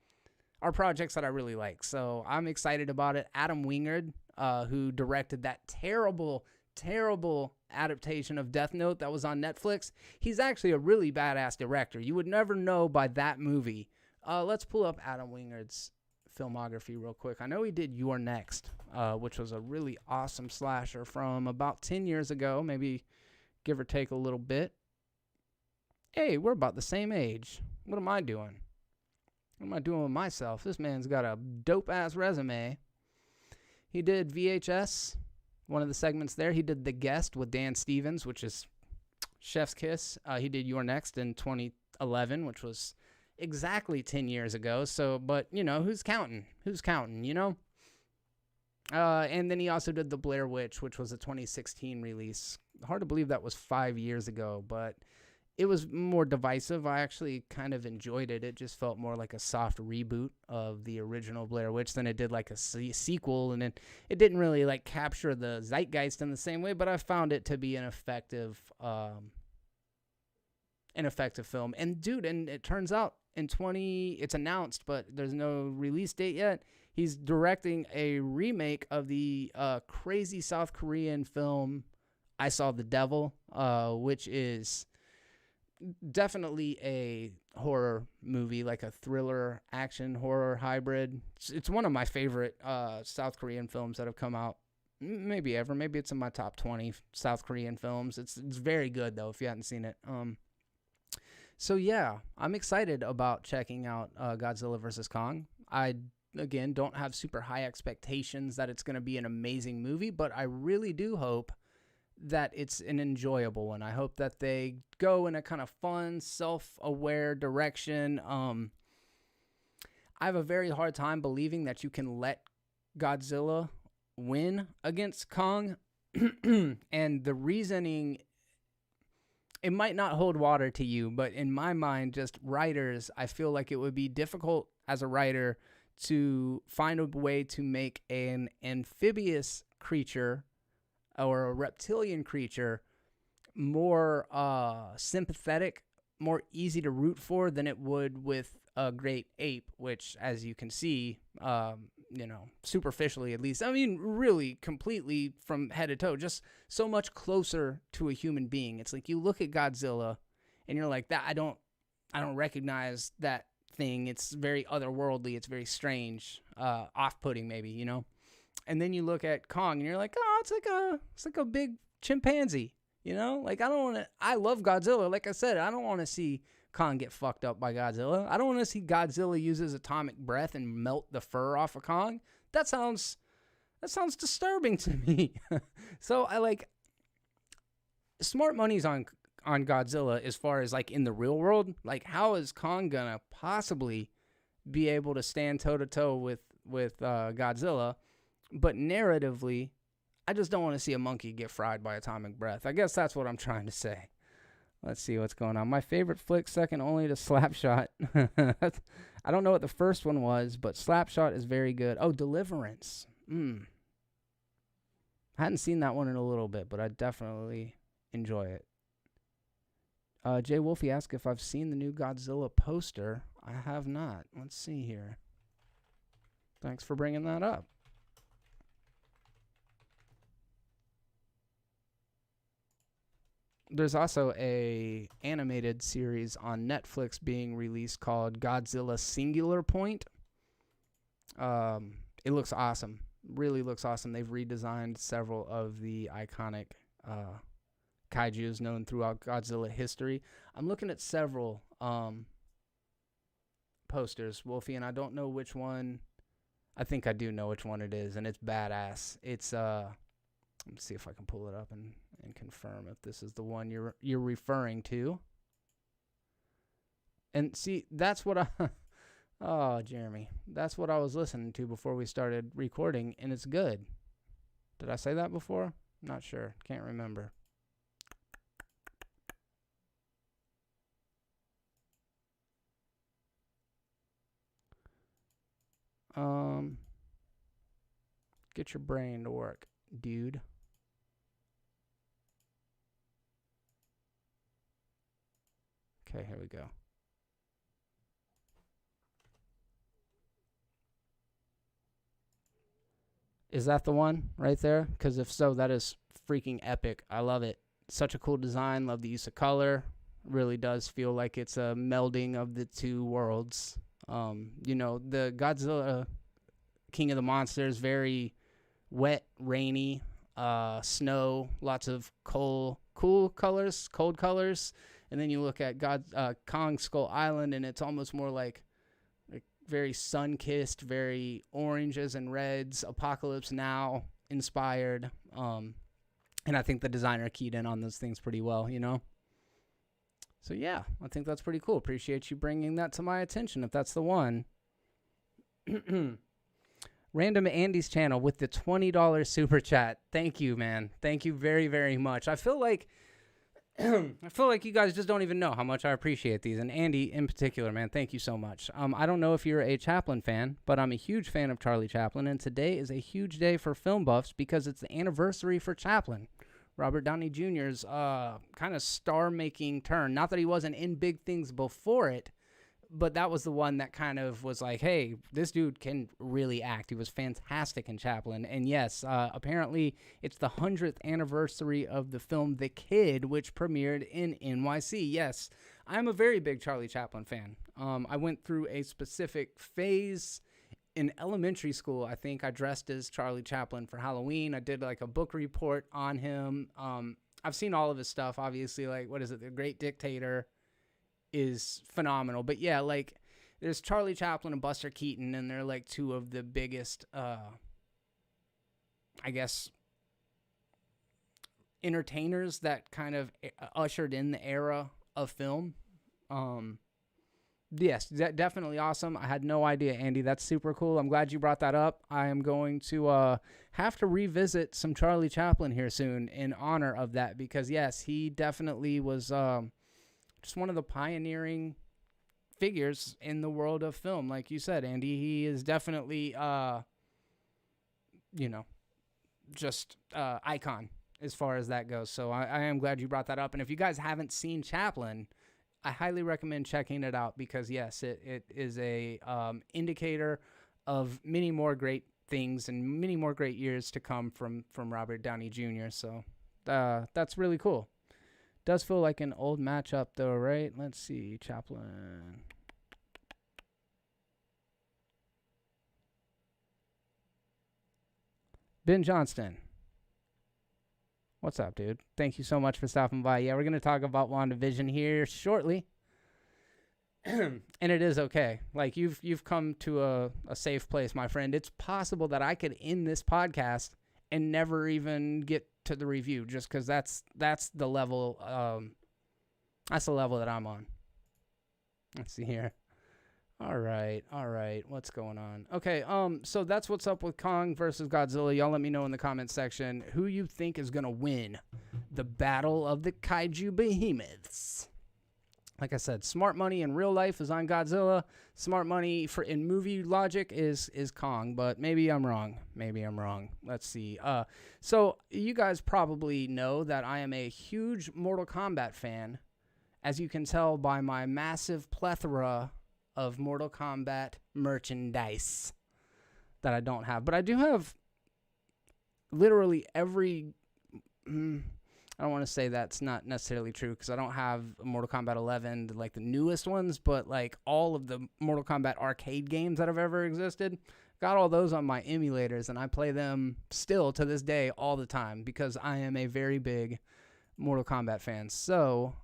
projects that I really like, so I'm excited about it. Adam Wingard who directed that terrible, terrible adaptation of Death Note that was on Netflix. He's actually a really badass director. You would never know by that movie. Let's pull up Adam Wingard's filmography real quick. I know he did You're Next, which was a really awesome slasher from about 10 years ago, maybe give or take a little bit. Hey, we're about the same age. What am I doing? What am I doing with myself? This man's got a dope-ass resume. He did VHS, one of the segments there. He did The Guest with Dan Stevens, which is chef's kiss. He did You're Next in 2011, which was exactly 10 years ago. So, but, you know, who's counting? Who's counting, you know? And then he also did The Blair Witch, which was a 2016 release. Hard to believe that was 5 years ago, but it was more divisive. I actually kind of enjoyed it. It just felt more like a soft reboot of the original Blair Witch than it did like a sequel. And it didn't really like capture the zeitgeist in the same way, but I found it to be an effective film. And dude, and it turns out it's announced, but there's no release date yet. He's directing a remake of the crazy South Korean film I Saw the Devil, which is definitely a horror movie, like a thriller action horror hybrid. It's one of my favorite South Korean films that have come out maybe ever. Maybe it's in my top 20 South Korean films. It's very good though if you haven't seen it. So yeah, I'm excited about checking out Godzilla vs. Kong. I again don't have super high expectations that it's going to be an amazing movie, but I really do hope that it's an enjoyable one. I hope that they go in a kind of fun, self-aware direction. I have a very hard time believing that you can let Godzilla win against Kong. And the reasoning, it might not hold water to you, but in my mind, just writers, I feel like it would be difficult as a writer to find a way to make an amphibious creature or a reptilian creature more sympathetic, more easy to root for than it would with a great ape, which, as you can see, superficially at least, I mean, really completely from head to toe, just so much closer to a human being. It's like you look at Godzilla and you're like, that I don't recognize that thing. It's very otherworldly. It's very strange, off-putting maybe, you know? And then you look at Kong and you're like, oh, it's like a big chimpanzee, you know? Like, I love Godzilla. Like I said, I don't want to see Kong get fucked up by Godzilla. I don't want to see Godzilla use his atomic breath and melt the fur off of Kong. That sounds disturbing to me. So I like smart money's on Godzilla as far as like in the real world. Like, how is Kong gonna possibly be able to stand toe to toe with Godzilla? But narratively, I just don't want to see a monkey get fried by atomic breath. I guess that's what I'm trying to say. Let's see what's going on. My favorite flick, second only to Slapshot. I don't know what the first one was, but Slapshot is very good. Oh, Deliverance. I hadn't seen that one in a little bit, but I definitely enjoy it. Jay Wolfie asked if I've seen the new Godzilla poster. I have not. Let's see here. Thanks for bringing that up. There's also a animated series on Netflix being released called Godzilla Singular Point. It looks awesome. Really looks awesome. They've redesigned several of the iconic kaijus known throughout Godzilla history. I'm looking at several posters, Wolfie, and I don't know which one. I think I do know which one it is, and it's badass. It's let me see if I can pull it up and confirm if this is the one you're referring to. And see, that's what oh, Jeremy, that's what I was listening to before we started recording, and it's good. Did I say that before? Not sure. Can't remember. Get your brain to work, dude. Okay, here we go. Is that the one right there? Because if so, that is freaking epic. I love it. Such a cool design. Love the use of color. Really does feel like it's a melding of the two worlds. The Godzilla King of the Monsters, very wet, rainy, snow, lots of cold colors. And then you look at Kong Skull Island, and it's almost more like very sun-kissed, very oranges and reds, Apocalypse Now inspired. And I think the designer keyed in on those things pretty well, So yeah, I think that's pretty cool. Appreciate you bringing that to my attention, if that's the one. Random Andy's channel with the $20 super chat. Thank you, man. Thank you very, very much. I feel like you guys just don't even know how much I appreciate these. And Andy in particular, man, thank you so much. I don't know if you're a Chaplin fan, but I'm a huge fan of Charlie Chaplin. And today is a huge day for film buffs because it's the anniversary for Chaplin. Robert Downey Jr.'s kind of star-making turn. Not that he wasn't in big things before it, but that was the one that kind of was like, hey, this dude can really act. He was fantastic in Chaplin. And yes, apparently it's the 100th anniversary of the film The Kid, which premiered in NYC. Yes, I'm a very big Charlie Chaplin fan. I went through a specific phase in elementary school. I think I dressed as Charlie Chaplin for Halloween. I did like a book report on him. I've seen all of his stuff, obviously, like, what is it? The Great Dictator is phenomenal. But yeah, like, there's Charlie Chaplin and Buster Keaton, and they're like two of the biggest, I guess, entertainers that kind of ushered in the era of film. Yes, definitely awesome. I had no idea, Andy. That's super cool. I'm glad you brought that up. I am going to have to revisit some Charlie Chaplin here soon in honor of that because, yes, he definitely was just one of the pioneering figures in the world of film. Like you said, Andy, he is definitely, just icon as far as that goes. So I am glad you brought that up. And if you guys haven't seen Chaplin, I highly recommend checking it out because, yes, it is a indicator of many more great things and many more great years to come from Robert Downey Jr. So that's really cool. Does feel like an old matchup, though, right? Let's see. Chaplin. Ben Johnston. What's up, dude? Thank you so much for stopping by. Yeah, we're going to talk about WandaVision here shortly. And it is okay. Like, you've come to a safe place, my friend. It's possible that I could end this podcast and never even get to the review just because that's the level that I'm on. Let's see here. All right. What's going on? Okay, so that's what's up with Kong versus Godzilla. Y'all let me know in the comments section who you think is going to win the battle of the kaiju behemoths. Like I said, smart money in real life is on Godzilla. Smart money in movie logic is Kong, but maybe I'm wrong. Let's see. So you guys probably know that I am a huge Mortal Kombat fan, as you can tell by my massive plethora of Mortal Kombat merchandise that I don't have. But I do have literally every... I don't want to say that's not necessarily true because I don't have Mortal Kombat 11, like the newest ones, but like all of the Mortal Kombat arcade games that have ever existed. Got all those on my emulators, and I play them still to this day all the time because I am a very big Mortal Kombat fan. So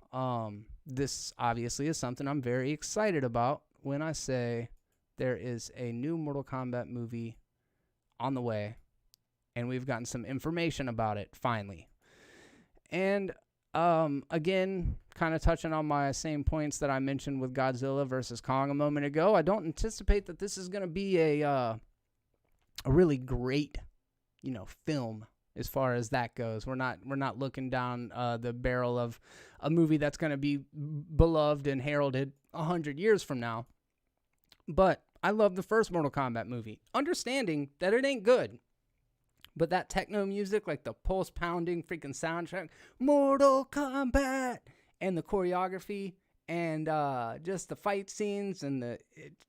this obviously is something I'm very excited about when I say there is a new Mortal Kombat movie on the way, and we've gotten some information about it finally. And again, kind of touching on my same points that I mentioned with Godzilla versus Kong a moment ago, I don't anticipate that this is going to be a really great, film as far as that goes. We're not looking down the barrel of a movie that's going to be beloved and heralded 100 years from now. But I love the first Mortal Kombat movie, understanding that it ain't good. But that techno music, like the pulse-pounding freaking soundtrack, Mortal Kombat, and the choreography, and just the fight scenes and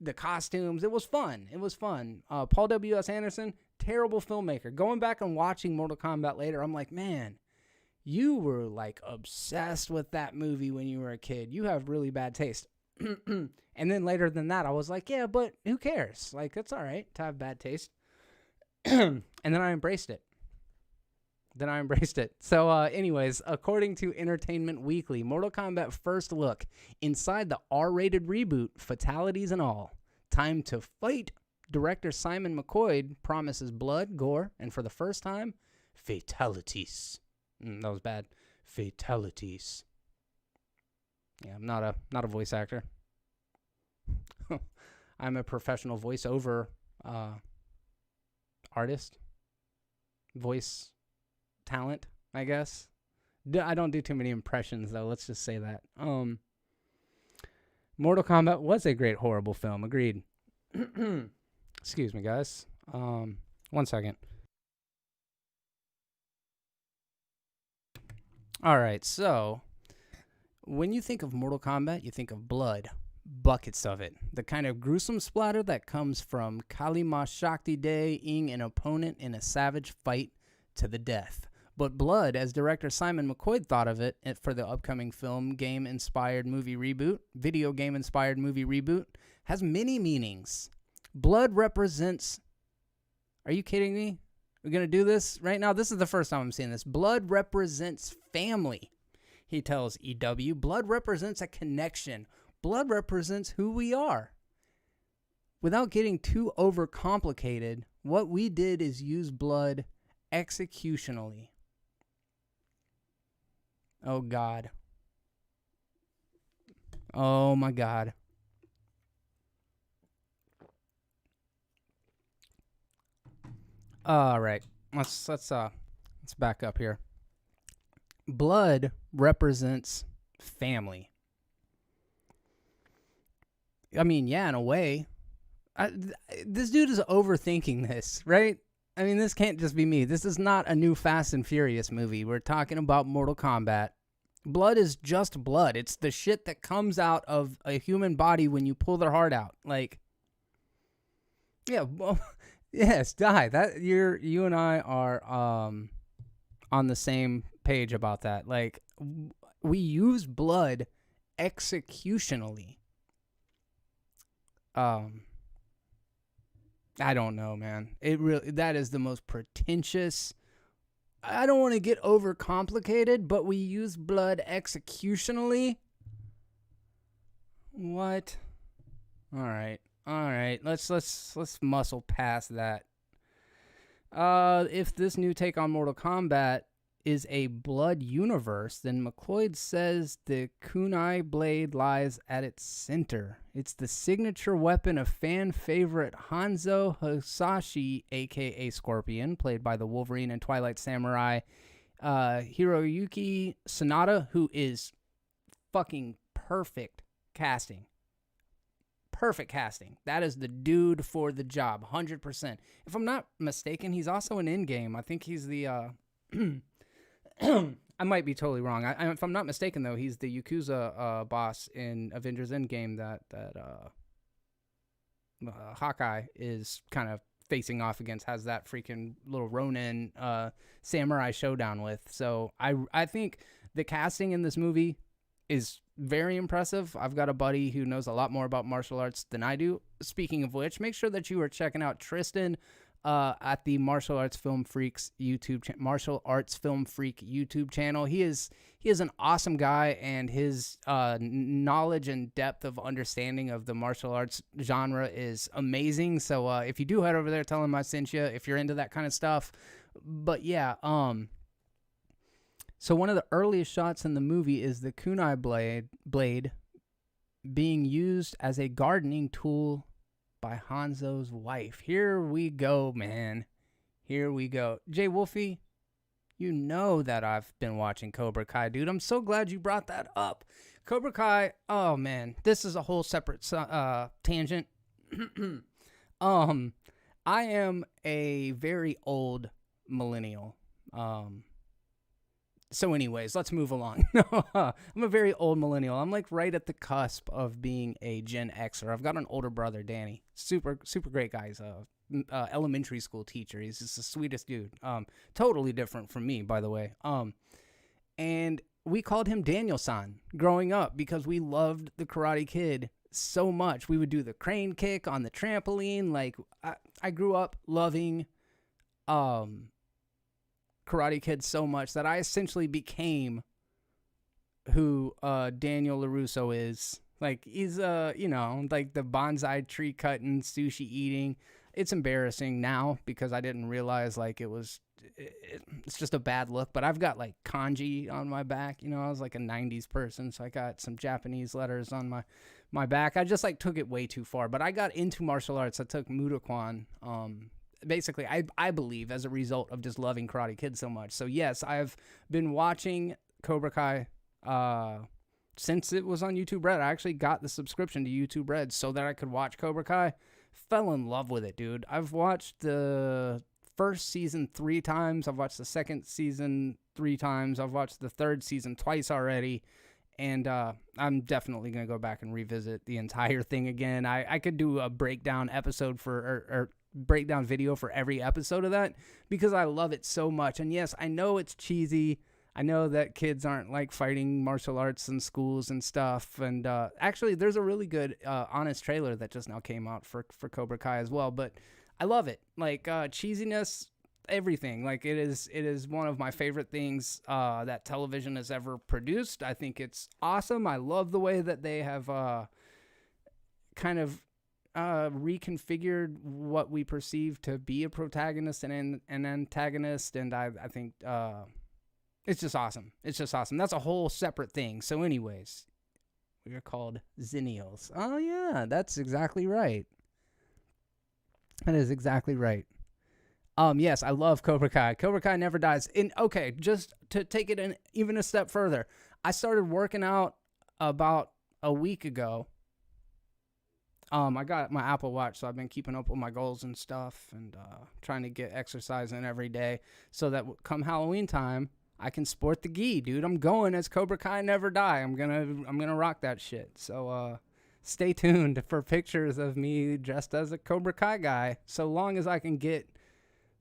the costumes, it was fun. Paul W.S. Anderson, terrible filmmaker. Going back and watching Mortal Kombat later, I'm like, man, you were like obsessed with that movie when you were a kid. You have really bad taste. And then later than that, I was like, yeah, but who cares? Like, it's all right to have bad taste. And then I embraced it. So anyways, according to Entertainment Weekly, Mortal Kombat First Look, inside the R-rated reboot, fatalities and all. Time to fight. Director Simon McQuoid promises blood, gore, and for the first time, fatalities. That was bad. Fatalities. Yeah, I'm not a voice actor. I'm a professional voiceover artist. Voice talent, I guess. I don't do too many impressions, though. Let's just say that. Mortal Kombat was a great, horrible film. Agreed. Excuse me, guys. 1 second. All right, so when you think of Mortal Kombat, you think of blood, buckets of it. The kind of gruesome splatter that comes from Kali Ma Shakti Day-ing an opponent in a savage fight to the death. But blood, as director Simon McQuoid thought of it for the upcoming video game-inspired movie reboot, has many meanings. Blood represents... Are you kidding me? We're going to do this right now? This is the first time I'm seeing this. Blood represents family, he tells EW. Blood represents a connection. Blood represents who we are. Without getting too overcomplicated, what we did is use blood executionally. Oh, God. Oh, my God. All right. Let's back up here. Blood represents family. I mean, yeah, in a way. This dude is overthinking this, right? I mean, this can't just be me. This is not a new Fast and Furious movie. We're talking about Mortal Kombat. Blood is just blood. It's the shit that comes out of a human body when you pull their heart out. Like, yeah, well, yes, die. That you and I are on the same page about that. Like, we use blood executionally. I don't know, man. That is the most pretentious. I don't want to get overcomplicated, but we use blood executionally. What? All right. Let's muscle past that. If this new take on Mortal Kombat is a blood universe, then McQuoid says the kunai blade lies at its center. It's the signature weapon of fan favorite Hanzo Hasashi, aka Scorpion, played by the Wolverine and Twilight Samurai Hiroyuki Sanada, who is fucking perfect casting. Perfect casting. That is the dude for the job, 100%. If I'm not mistaken, he's also an in-game. I think he's the... I might be totally wrong. If I'm not mistaken, though, he's the Yakuza boss in Avengers Endgame that Hawkeye is kind of facing off against, has that freaking little Ronin samurai showdown with. So I think the casting in this movie is very impressive. I've got a buddy who knows a lot more about martial arts than I do. Speaking of which, make sure that you are checking out Tristan at the Martial Arts Film Freak YouTube channel. He is an awesome guy, and his knowledge and depth of understanding of the martial arts genre is amazing. So if you do head over there, tell him I sent you if you're into that kind of stuff. But yeah, so one of the earliest shots in the movie is the kunai blade being used as a gardening tool by Hanzo's wife. Here we go, man. Here we go. Jay Wolfie, you know that I've been watching Cobra Kai, dude. I'm so glad you brought that up. Cobra Kai, oh, man. This is a whole separate tangent. I am a very old millennial. So anyways, let's move along. I'm a very old millennial. I'm like right at the cusp of being a Gen Xer. I've got an older brother, Danny. Super, super great guy. He's elementary school teacher. He's just the sweetest dude. Totally different from me, by the way. And we called him Daniel-san growing up because we loved the Karate Kid so much. We would do the crane kick on the trampoline. Like, I grew up loving Karate Kid so much that I essentially became who Daniel LaRusso is. Like, he's, like the bonsai tree cutting, sushi eating. It's embarrassing now because I didn't realize, like, it's just a bad look. But I've got, like, kanji on my back. I was, like, a 90s person, so I got some Japanese letters on my back. I just, like, took it way too far. But I got into martial arts. I took Mudokwan, basically, I believe, as a result of just loving Karate Kid so much. So, yes, I've been watching Cobra Kai since it was on YouTube Red. I actually got the subscription to YouTube Red so that I could watch Cobra Kai. Fell in love with it, dude. I've watched the first season 3 times. I've watched the second season 3 times. I've watched the third season twice already. And I'm definitely going to go back and revisit the entire thing again. I could do a breakdown episode or breakdown video for every episode of that because I love it so much. And yes, I know it's cheesy. I know that kids aren't like fighting martial arts in schools and stuff. And actually, there's a really good honest trailer that just now came out for Cobra Kai as well. But I love it. Like cheesiness, everything. Like it is one of my favorite things that television has ever produced. I think it's awesome. I love the way that they have kind of reconfigured what we perceive to be a protagonist and an antagonist. And I think it's just awesome. It's just awesome. That's a whole separate thing. So anyways, we are called Zennials. Oh, yeah, that's exactly right. That is exactly right. Yes, I love Cobra Kai. Cobra Kai never dies. And okay, just to take it in even a step further, I started working out about a week ago. I got my Apple Watch, so I've been keeping up with my goals and stuff and trying to get exercise in every day so that come Halloween time, I can sport the gi, dude. I'm going as Cobra Kai Never Die. I'm gonna rock that shit. So stay tuned for pictures of me dressed as a Cobra Kai guy. So long as I can get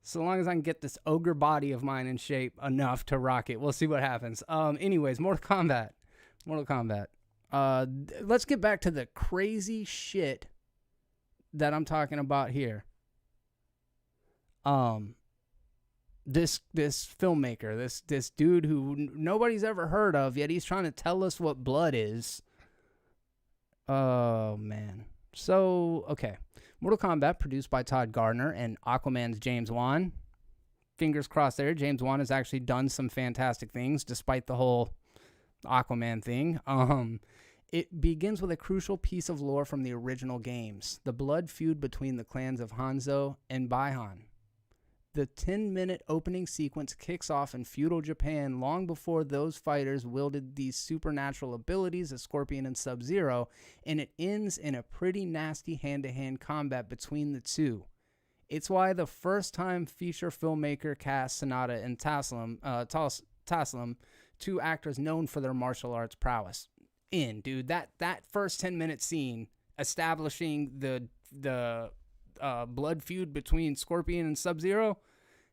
this ogre body of mine in shape enough to rock it. We'll see what happens. Anyways, Mortal Kombat. Let's get back to the crazy shit that I'm talking about here. This filmmaker, this dude who nobody's ever heard of, yet he's trying to tell us what blood is. Oh, man. So, okay. Mortal Kombat, produced by Todd Gardner and Aquaman's James Wan. Fingers crossed there. James Wan has actually done some fantastic things, despite the whole Aquaman thing. It begins with a crucial piece of lore from the original games, the blood feud between the clans of Hanzo and Baihan. The 10-minute opening sequence kicks off in feudal Japan long before those fighters wielded these supernatural abilities as Scorpion and Sub-Zero, and it ends in a pretty nasty hand-to-hand combat between the two. It's why the first-time feature filmmaker cast Sanada and Taslim, two actors known for their martial arts prowess. Dude, that first 10-minute scene establishing the blood feud between Scorpion and Sub-Zero,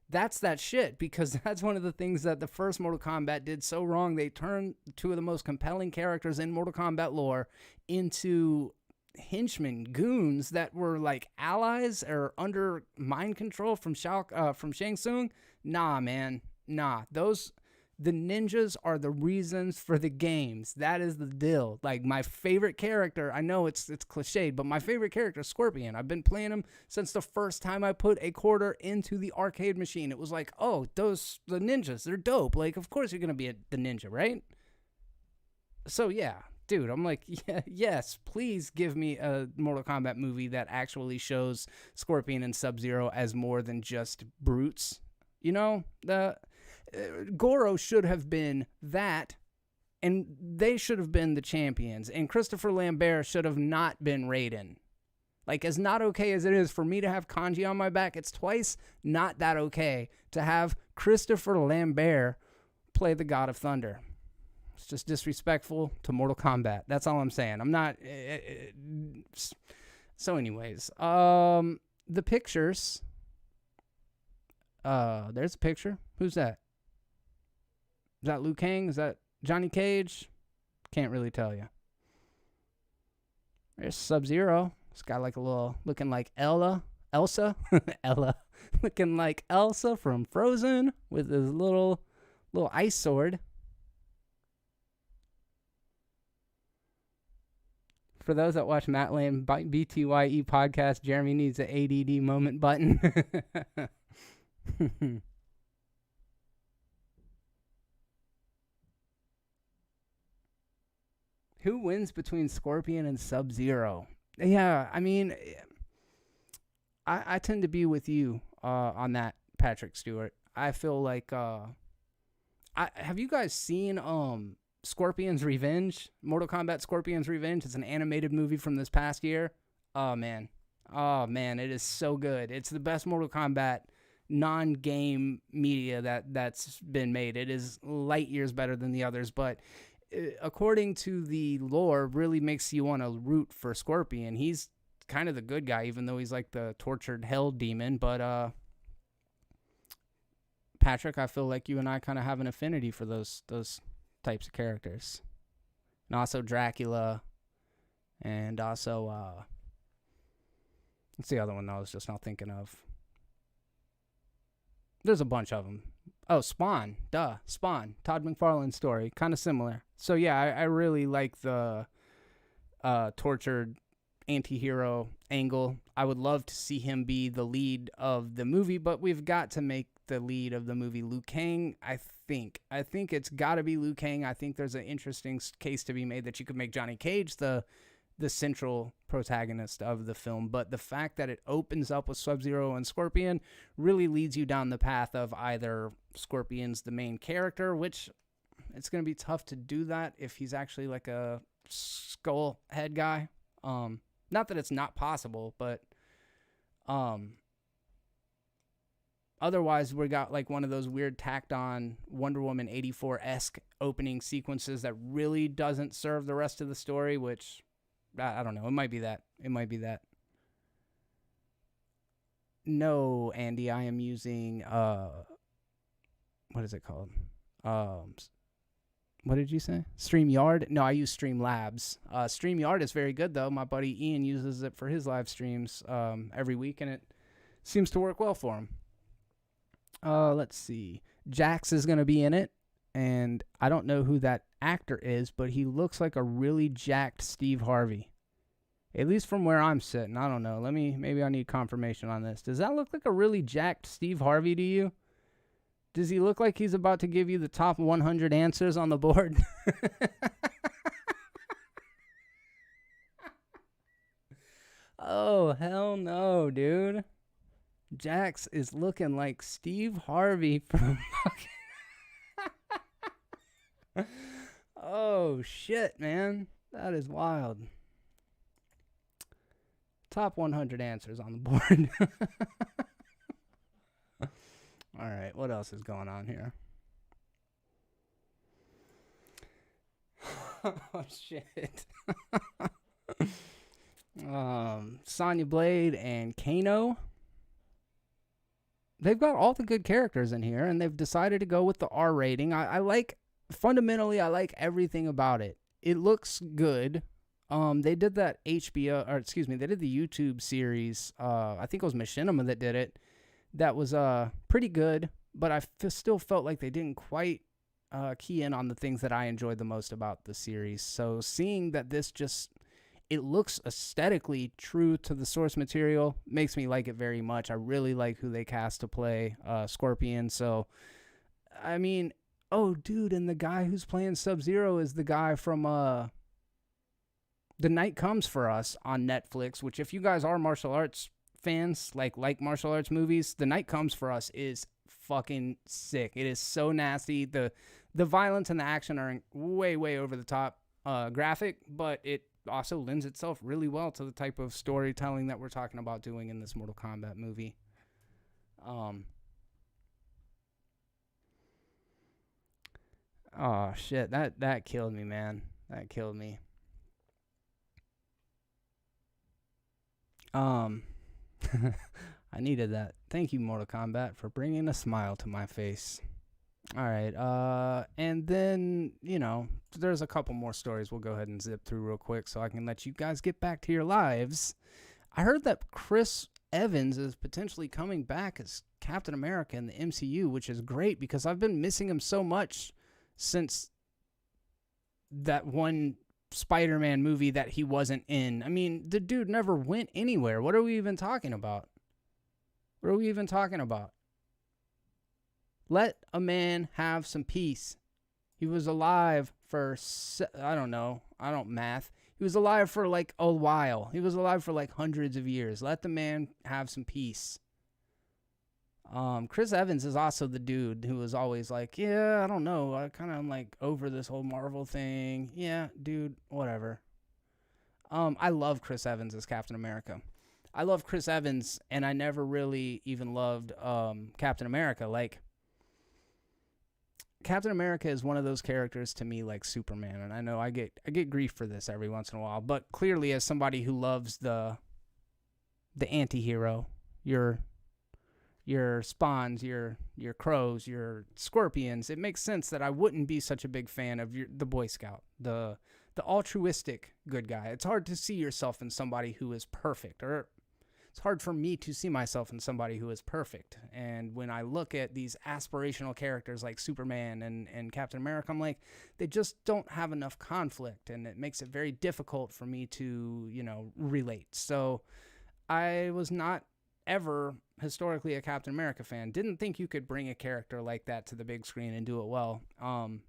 that's that shit, because that's one of the things that the first Mortal Kombat did so wrong. They turned two of the most compelling characters in Mortal Kombat lore into henchmen, goons that were like allies or under mind control from Shang Tsung. Nah, man. Nah. The ninjas are the reasons for the games. That is the deal. Like, my favorite character, I know it's cliched, but my favorite character is Scorpion. I've been playing him since the first time I put a quarter into the arcade machine. It was like, oh, the ninjas, they're dope. Like, of course you're going to be the ninja, right? So, yeah, dude, I'm like, yeah, yes, please give me a Mortal Kombat movie that actually shows Scorpion and Sub-Zero as more than just brutes. You know, Goro should have been that, and they should have been the champions, and Christopher Lambert should have not been Raiden. Like, as not okay as it is for me to have kanji on my back, it's twice not that okay to have Christopher Lambert play the God of Thunder. It's just disrespectful to Mortal Kombat. That's all I'm saying. I'm not... So anyways, the pictures. There's a picture. Who's that? Is that Liu Kang? Is that Johnny Cage? Can't really tell you. There's Sub-Zero. It's got like a little, looking like Elsa, Ella, looking like Elsa from Frozen with his little ice sword. For those that watch Matt Lane BTYE podcast, Jeremy needs an ADD moment button. Who wins between Scorpion and Sub-Zero? Yeah, I mean, I tend to be with you on that, Patrick Stewart. I feel like have you guys seen Scorpion's Revenge? Mortal Kombat Scorpion's Revenge. It's an animated movie from this past year. Oh man, it is so good. It's the best Mortal Kombat non-game media that's been made. It is light years better than the others, but according to the lore, really makes you want to root for Scorpion. He's kind of the good guy, even though he's like the tortured hell demon. But Patrick, I feel like you and I kind of have an affinity for those types of characters, and also Dracula, and also what's the other one that I was just not thinking of? There's a bunch of them. Oh, Spawn. Duh. Spawn. Todd McFarlane's story. Kind of similar. So, yeah, I really like the tortured anti-hero angle. I would love to see him be the lead of the movie, but we've got to make the lead of the movie Liu Kang, I think. I think it's got to be Liu Kang. I think there's an interesting case to be made that you could make Johnny Cage the central protagonist of the film, but the fact that it opens up with Sub-Zero and Scorpion really leads you down the path of either Scorpion's the main character, which it's going to be tough to do that if he's actually like a skull head guy. Not that it's not possible, but otherwise we got like one of those weird tacked on Wonder Woman 84-esque opening sequences that really doesn't serve the rest of the story, which I don't know. It might be that. No, Andy, I am using, what is it called? What did you say? StreamYard? No, I use Streamlabs. StreamYard is very good, though. My buddy Ian uses it for his live streams every week, and it seems to work well for him. Let's see. Jax is going to be in it, and I don't know who that actor is, but he looks like a really jacked Steve Harvey. At least from where I'm sitting. I don't know. Maybe I need confirmation on this. Does that look like a really jacked Steve Harvey to you? Does he look like he's about to give you the top 100 answers on the board? Oh, hell no, dude. Jax is looking like Steve Harvey from Oh, shit, man. That is wild. Top 100 answers on the board. All right, what else is going on here? Oh, shit. Sonya Blade and Kano. They've got all the good characters in here, and they've decided to go with the R rating. Fundamentally, I like everything about it. It looks good. They did that they did the YouTube series. I think it was Machinima that did it. That was pretty good, but I still felt like they didn't quite key in on the things that I enjoyed the most about the series. So seeing that it looks aesthetically true to the source material makes me like it very much. I really like who they cast to play Scorpion. So, I mean, oh, dude, and the guy who's playing Sub-Zero is the guy from The Night Comes for Us on Netflix, which if you guys are martial arts fans, like martial arts movies, The Night Comes for Us is fucking sick. It is so nasty. The violence and the action are way, way over the top graphic, but it also lends itself really well to the type of storytelling that we're talking about doing in this Mortal Kombat movie. Oh, shit. That killed me, man. That killed me. I needed that. Thank you, Mortal Kombat, for bringing a smile to my face. All right. And then, there's a couple more stories we'll go ahead and zip through real quick so I can let you guys get back to your lives. I heard that Chris Evans is potentially coming back as Captain America in the MCU, which is great because I've been missing him so much since that one Spider-Man movie that he wasn't in. I mean, the dude never went anywhere. What are we even talking about? Let a man have some peace. He was alive for, I don't know. I don't math. He was alive for like a while. He was alive for like hundreds of years. Let the man have some peace. Chris Evans is also the dude who was always like, yeah, I don't know. I kind of am like over this whole Marvel thing. Yeah, dude, whatever. I love Chris Evans as Captain America. I love Chris Evans, and I never really even loved Captain America. Like, Captain America is one of those characters to me like Superman, and I know I get grief for this every once in a while, but clearly as somebody who loves the anti-hero, your spawns, your crows, your scorpions, it makes sense that I wouldn't be such a big fan of the Boy Scout, the altruistic good guy. It's hard to see yourself in somebody who is perfect, or it's hard for me to see myself in somebody who is perfect. And when I look at these aspirational characters like Superman and Captain America, I'm like, they just don't have enough conflict, and it makes it very difficult for me to, relate. So I was not ever historically a Captain America fan. Didn't think you could bring a character like that to the big screen and do it well.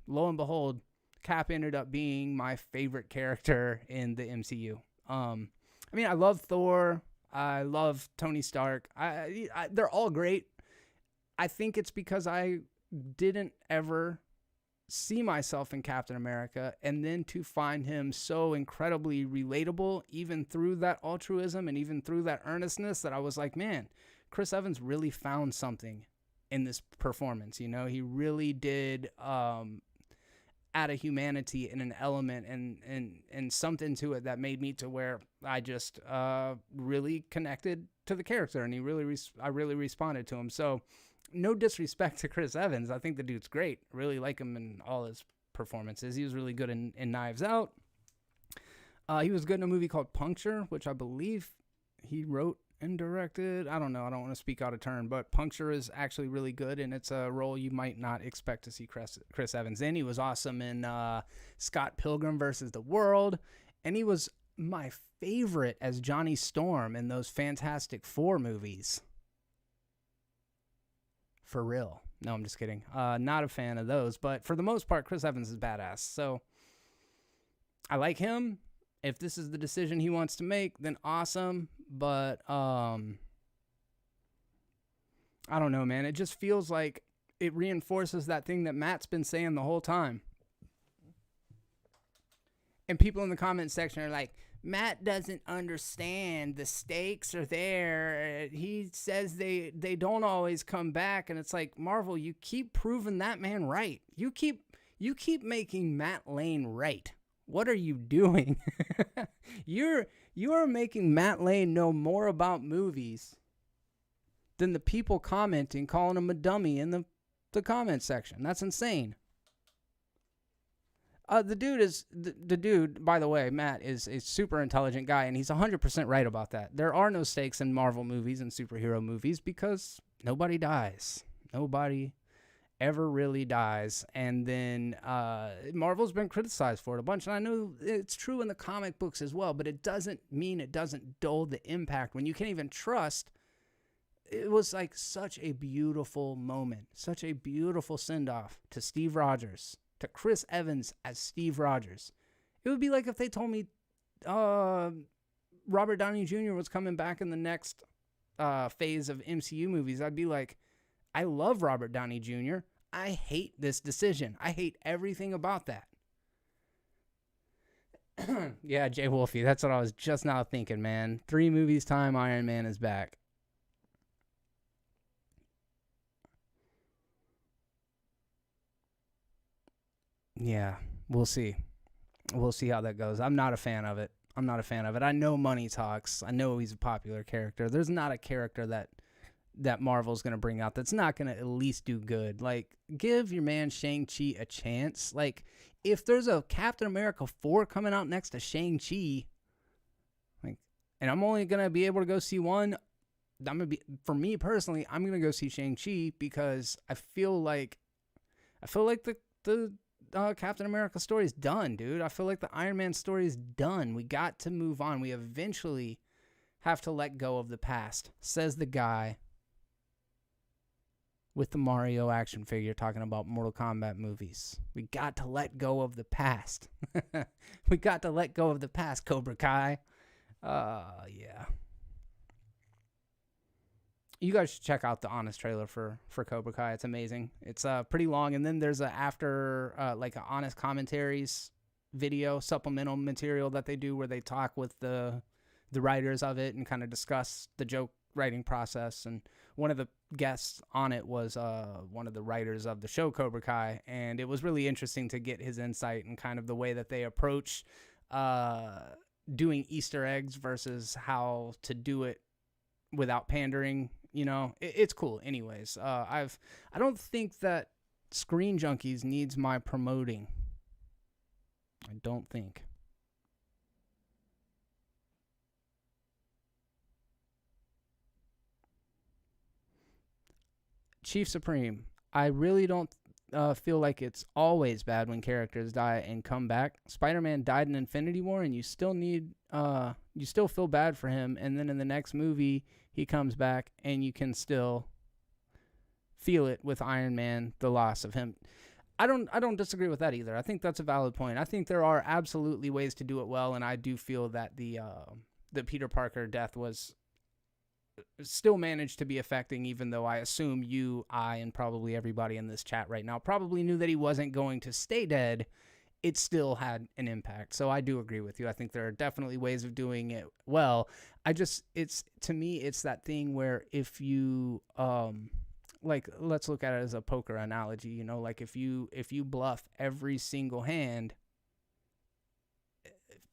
Lo and behold, Cap ended up being my favorite character in the MCU. I love Thor. I love Tony Stark. They're all great. I think it's because I didn't ever see myself in Captain America, and then to find him so incredibly relatable, even through that altruism and even through that earnestness, that I was like, man, Chris Evans really found something in this performance. He really did add a humanity and an element and something to it that made me to where I just really connected to the character, and I really responded to him. So no disrespect to Chris Evans. I think the dude's great. Really like him in all his performances. He was really good in Knives Out. He was good in a movie called Puncture, which I believe he wrote and directed. I don't know. I don't want to speak out of turn, but Puncture is actually really good, and it's a role you might not expect to see Chris Evans in. He was awesome in Scott Pilgrim versus the World, and he was my favorite as Johnny Storm in those Fantastic Four movies. For real. No, I'm just kidding. Not a fan of those, but for the most part, Chris Evans is badass. So I like him. If this is the decision he wants to make, then awesome. But I don't know, man. It just feels like it reinforces that thing that Matt's been saying the whole time. And people in the comment section are like, Matt doesn't understand. The stakes are there. He says they don't always come back. And it's like, Marvel, you keep proving that man right. You keep making Matt Lane right. What are you doing? You are making Matt Lane know more about movies than the people commenting, calling him a dummy in the comment section. That's insane. The dude, by the way, Matt, is a super intelligent guy, and he's 100% right about that. There are no stakes in Marvel movies and superhero movies because nobody dies. Nobody ever really dies. And then Marvel's been criticized for it a bunch, and I know it's true in the comic books as well, but it doesn't mean it doesn't dull the impact when you can't even trust. It was like such a beautiful moment, such a beautiful send-off to Steve Rogers, to Chris Evans as Steve Rogers. It would be like if they told me Robert Downey Jr. was coming back in the next phase of MCU movies. I'd be like, I love Robert Downey Jr. I hate this decision. I hate everything about that. Yeah, Jay Wolfie, that's what I was just now thinking, man. 3 movies time, Iron Man is back. Yeah, we'll see. We'll see how that goes. I'm not a fan of it. I'm not a fan of it. I know money talks. I know he's a popular character. There's not a character that Marvel's going to bring out that's not going to at least do good. Like, give your man Shang-Chi a chance. Like, if there's a Captain America 4 coming out next to Shang-Chi, like, and I'm only going to be able to go see one, for me personally, I'm going to go see Shang-Chi because I feel like the Captain America story is done, dude. I feel like the Iron Man story is done. We got to move on. We eventually have to let go of the past, says the guy with the Mario action figure talking about Mortal Kombat movies. We got to let go of the past. We got to let go of the past, Cobra Kai. Yeah. You guys should check out the Honest trailer for Cobra Kai. It's amazing. It's pretty long, and then there's a after like an Honest commentaries video, supplemental material that they do where they talk with the writers of it and kind of discuss the joke writing process. And one of the guests on it was one of the writers of the show Cobra Kai, and it was really interesting to get his insight and kind of the way that they approach doing Easter eggs versus how to do it without pandering. You know, it's cool. Anyways, I don't think that Screen Junkies needs my promoting. I don't think. Chief Supreme, I really don't feel like it's always bad when characters die and come back. Spider-Man died in Infinity War, and you still feel bad for him, and then in the next movie he comes back, and you can still feel it with Iron Man, the loss of him. I don't disagree with that either. I think that's a valid point. I think there are absolutely ways to do it well, and I do feel that the Peter Parker death was still managed to be affecting, even though I assume you, I, and probably everybody in this chat right now probably knew that he wasn't going to stay dead. It still had an impact. So I do agree with you. I think there are definitely ways of doing it well. To me, it's that thing where if you, like, let's look at it as a poker analogy, you know, like if you bluff every single hand,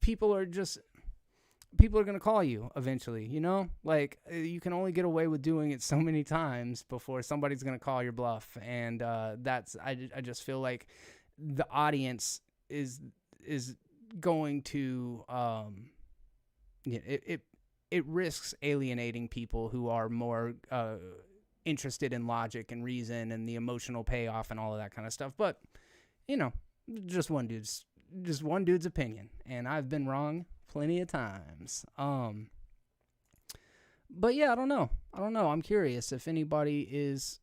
people are going to call you eventually, you know? Like, you can only get away with doing it so many times before somebody's going to call your bluff. And I just feel like the audience is going to, it risks alienating people who are more interested in logic and reason and the emotional payoff and all of that kind of stuff. But, you know, just one dude's opinion. And I've been wrong plenty of times. But yeah, I don't know. I'm curious if anybody is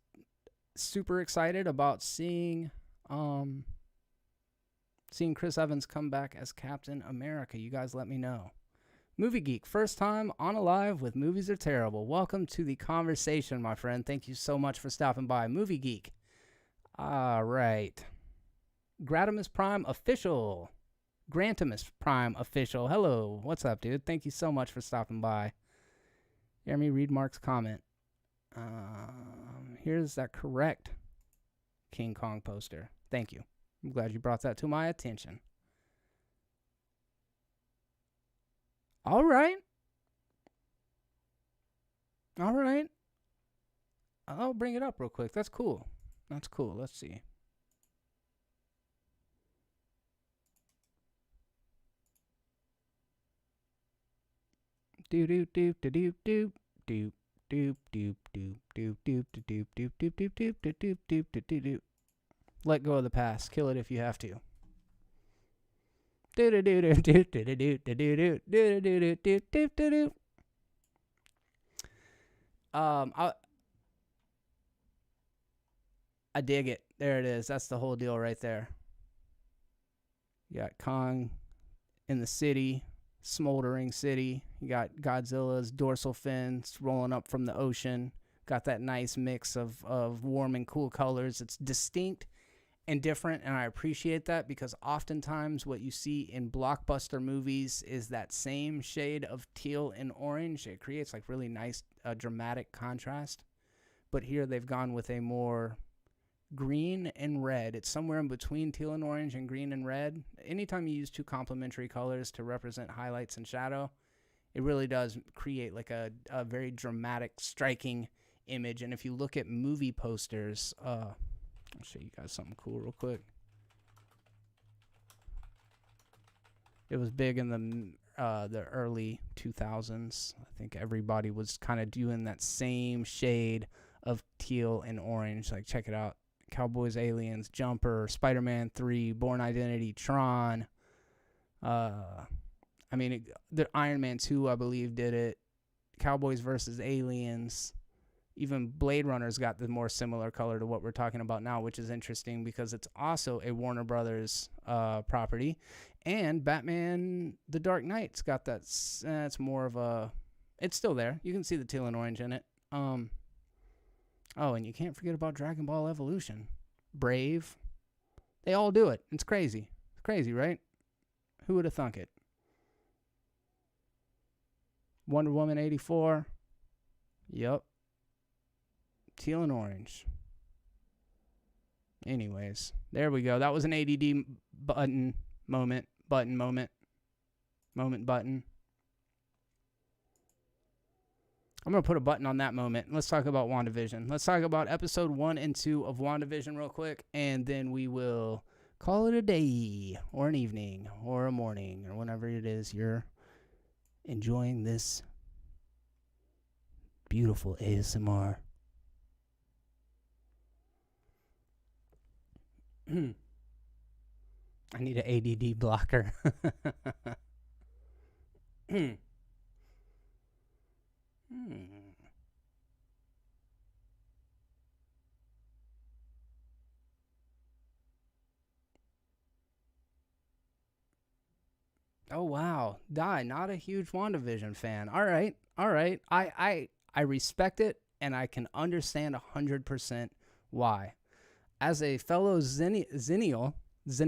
super excited about seeing Chris Evans come back as Captain America. You guys let me know. Movie Geek, first time on a live with Movies Are Terrible. Welcome to the conversation, my friend. Thank you so much for stopping by. Movie Geek. All right. Gratimus Prime official. Grantimus Prime official. Hello. What's up, dude? Thank you so much for stopping by. Hear me read Mark's comment. Here's that correct King Kong poster. Thank you. I'm glad you brought that to my attention. All right. I'll bring it up real quick. That's cool. Let's see. Let go of the past. Kill it if you have to. I dig it. There it is. That's the whole deal right there. You got Kong in the city, smoldering city. You got Godzilla's dorsal fins rolling up from the ocean. Got that nice mix of warm and cool colors. It's distinct and different, and I appreciate that because oftentimes what you see in blockbuster movies is that same shade of teal and orange. It creates like really nice dramatic contrast. But here they've gone with a more green and red. It's somewhere in between teal and orange and green and red. Anytime you use two complementary colors to represent highlights and shadow, it really does create like a very dramatic, striking image. And if you look at movie posters, I'll show you guys something cool real quick. It was big in the early 2000s. I think everybody was kind of doing that same shade of teal and orange. Like, check it out. Cowboys, Aliens, Jumper, Spider-Man 3, Bourne Identity, Tron. The Iron Man 2, I believe, did it. Cowboys versus Aliens. Even Blade Runner's got the more similar color to what we're talking about now, which is interesting because it's also a Warner Brothers property. And Batman The Dark Knight's got that. It's more of a... It's still there. You can see the teal and orange in it. And you can't forget about Dragon Ball Evolution. Brave. They all do it. It's crazy. It's crazy, right? Who would have thunk it? Wonder Woman 84. Yup. Teal and orange. Anyways, there we go. That was an ADD button moment. Moment button. I'm going to put a button on that moment. Let's talk about WandaVision. Let's talk about episode 1 and 2 of WandaVision real quick, and then we will call it a day or an evening or a morning or whenever it is you're enjoying this beautiful ASMR. I need an ADD blocker. Oh, wow. Not a huge WandaVision fan. All right. I respect it, and I can understand 100% why. As a fellow Zennial, as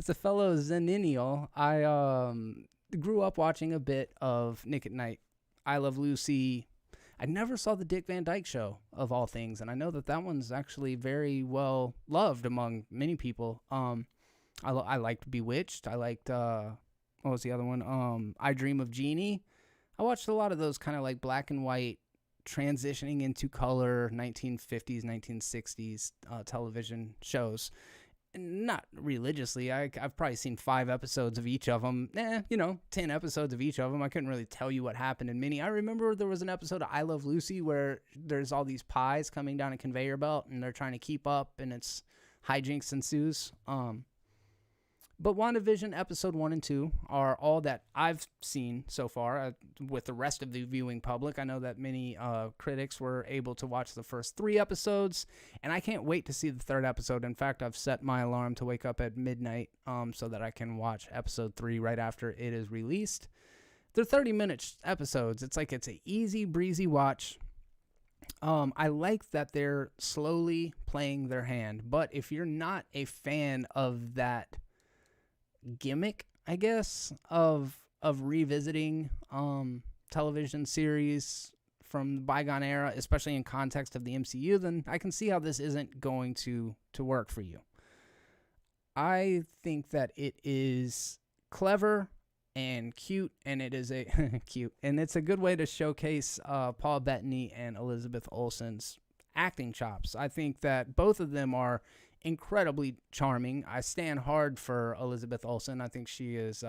a fellow Zennial, I grew up watching a bit of Nick at Night, I Love Lucy. I never saw the Dick Van Dyke Show, of all things, and I know that one's actually very well loved among many people. I liked Bewitched. I liked, what was the other one? I Dream of Jeannie. I watched a lot of those kind of like black and white, transitioning into color 1950s, 1960s television shows. Not religiously. I've probably seen 5 episodes of each of them. 10 episodes of each of them. I couldn't really tell you what happened in many. I remember there was an episode of I Love Lucy where there's all these pies coming down a conveyor belt and they're trying to keep up and it's hijinks ensues. But WandaVision episode 1 and 2 are all that I've seen so far with the rest of the viewing public. I know that many critics were able to watch the first 3 episodes, and I can't wait to see the 3rd episode. In fact, I've set my alarm to wake up at midnight so that I can watch episode 3 right after it is released. They're 30-minute episodes. It's an easy breezy watch. I like that they're slowly playing their hand, but if you're not a fan of that gimmick, I guess, of revisiting television series from the bygone era, especially in context of the MCU, then I can see how this isn't going to work for you. I think that it is clever and cute, and it is it's a good way to showcase Paul Bettany and Elizabeth Olsen's acting chops. I think that both of them are incredibly charming. I stand hard for Elizabeth Olsen. I think she is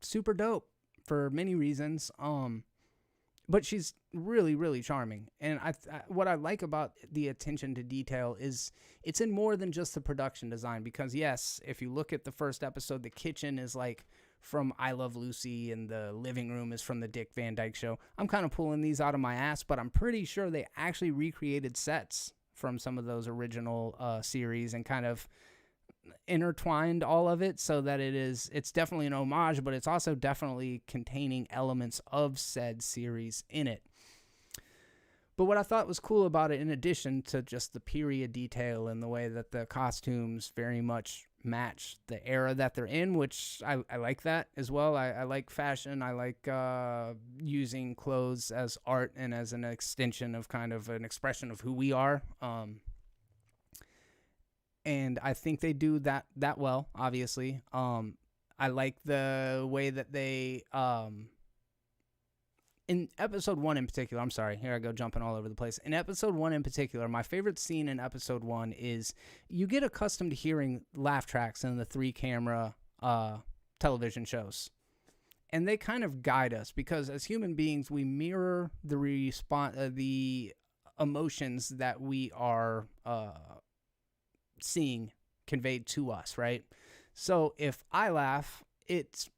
super dope for many reasons. But she's really, really charming. And what I like about the attention to detail is it's in more than just the production design. Because yes, if you look at the first episode, the kitchen is like from I Love Lucy and the living room is from the Dick Van Dyke Show. I'm kind of pulling these out of my ass, but I'm pretty sure they actually recreated sets from some of those original series and kind of intertwined all of it so that it's definitely an homage, but it's also definitely containing elements of said series in it. But what I thought was cool about it, in addition to just the period detail and the way that the costumes very much match the era that they're in, which I like that as well. I like fashion. I like using clothes as art and as an extension of kind of an expression of who we are. And I think they do that well, obviously. I like the way that they... in episode 1 in particular, I'm sorry, here I go jumping all over the place. In episode 1 in particular, my favorite scene in episode 1 is you get accustomed to hearing laugh tracks in the 3-camera television shows. And they kind of guide us because as human beings, we mirror the emotions that we are seeing conveyed to us, right? So if I laugh, it's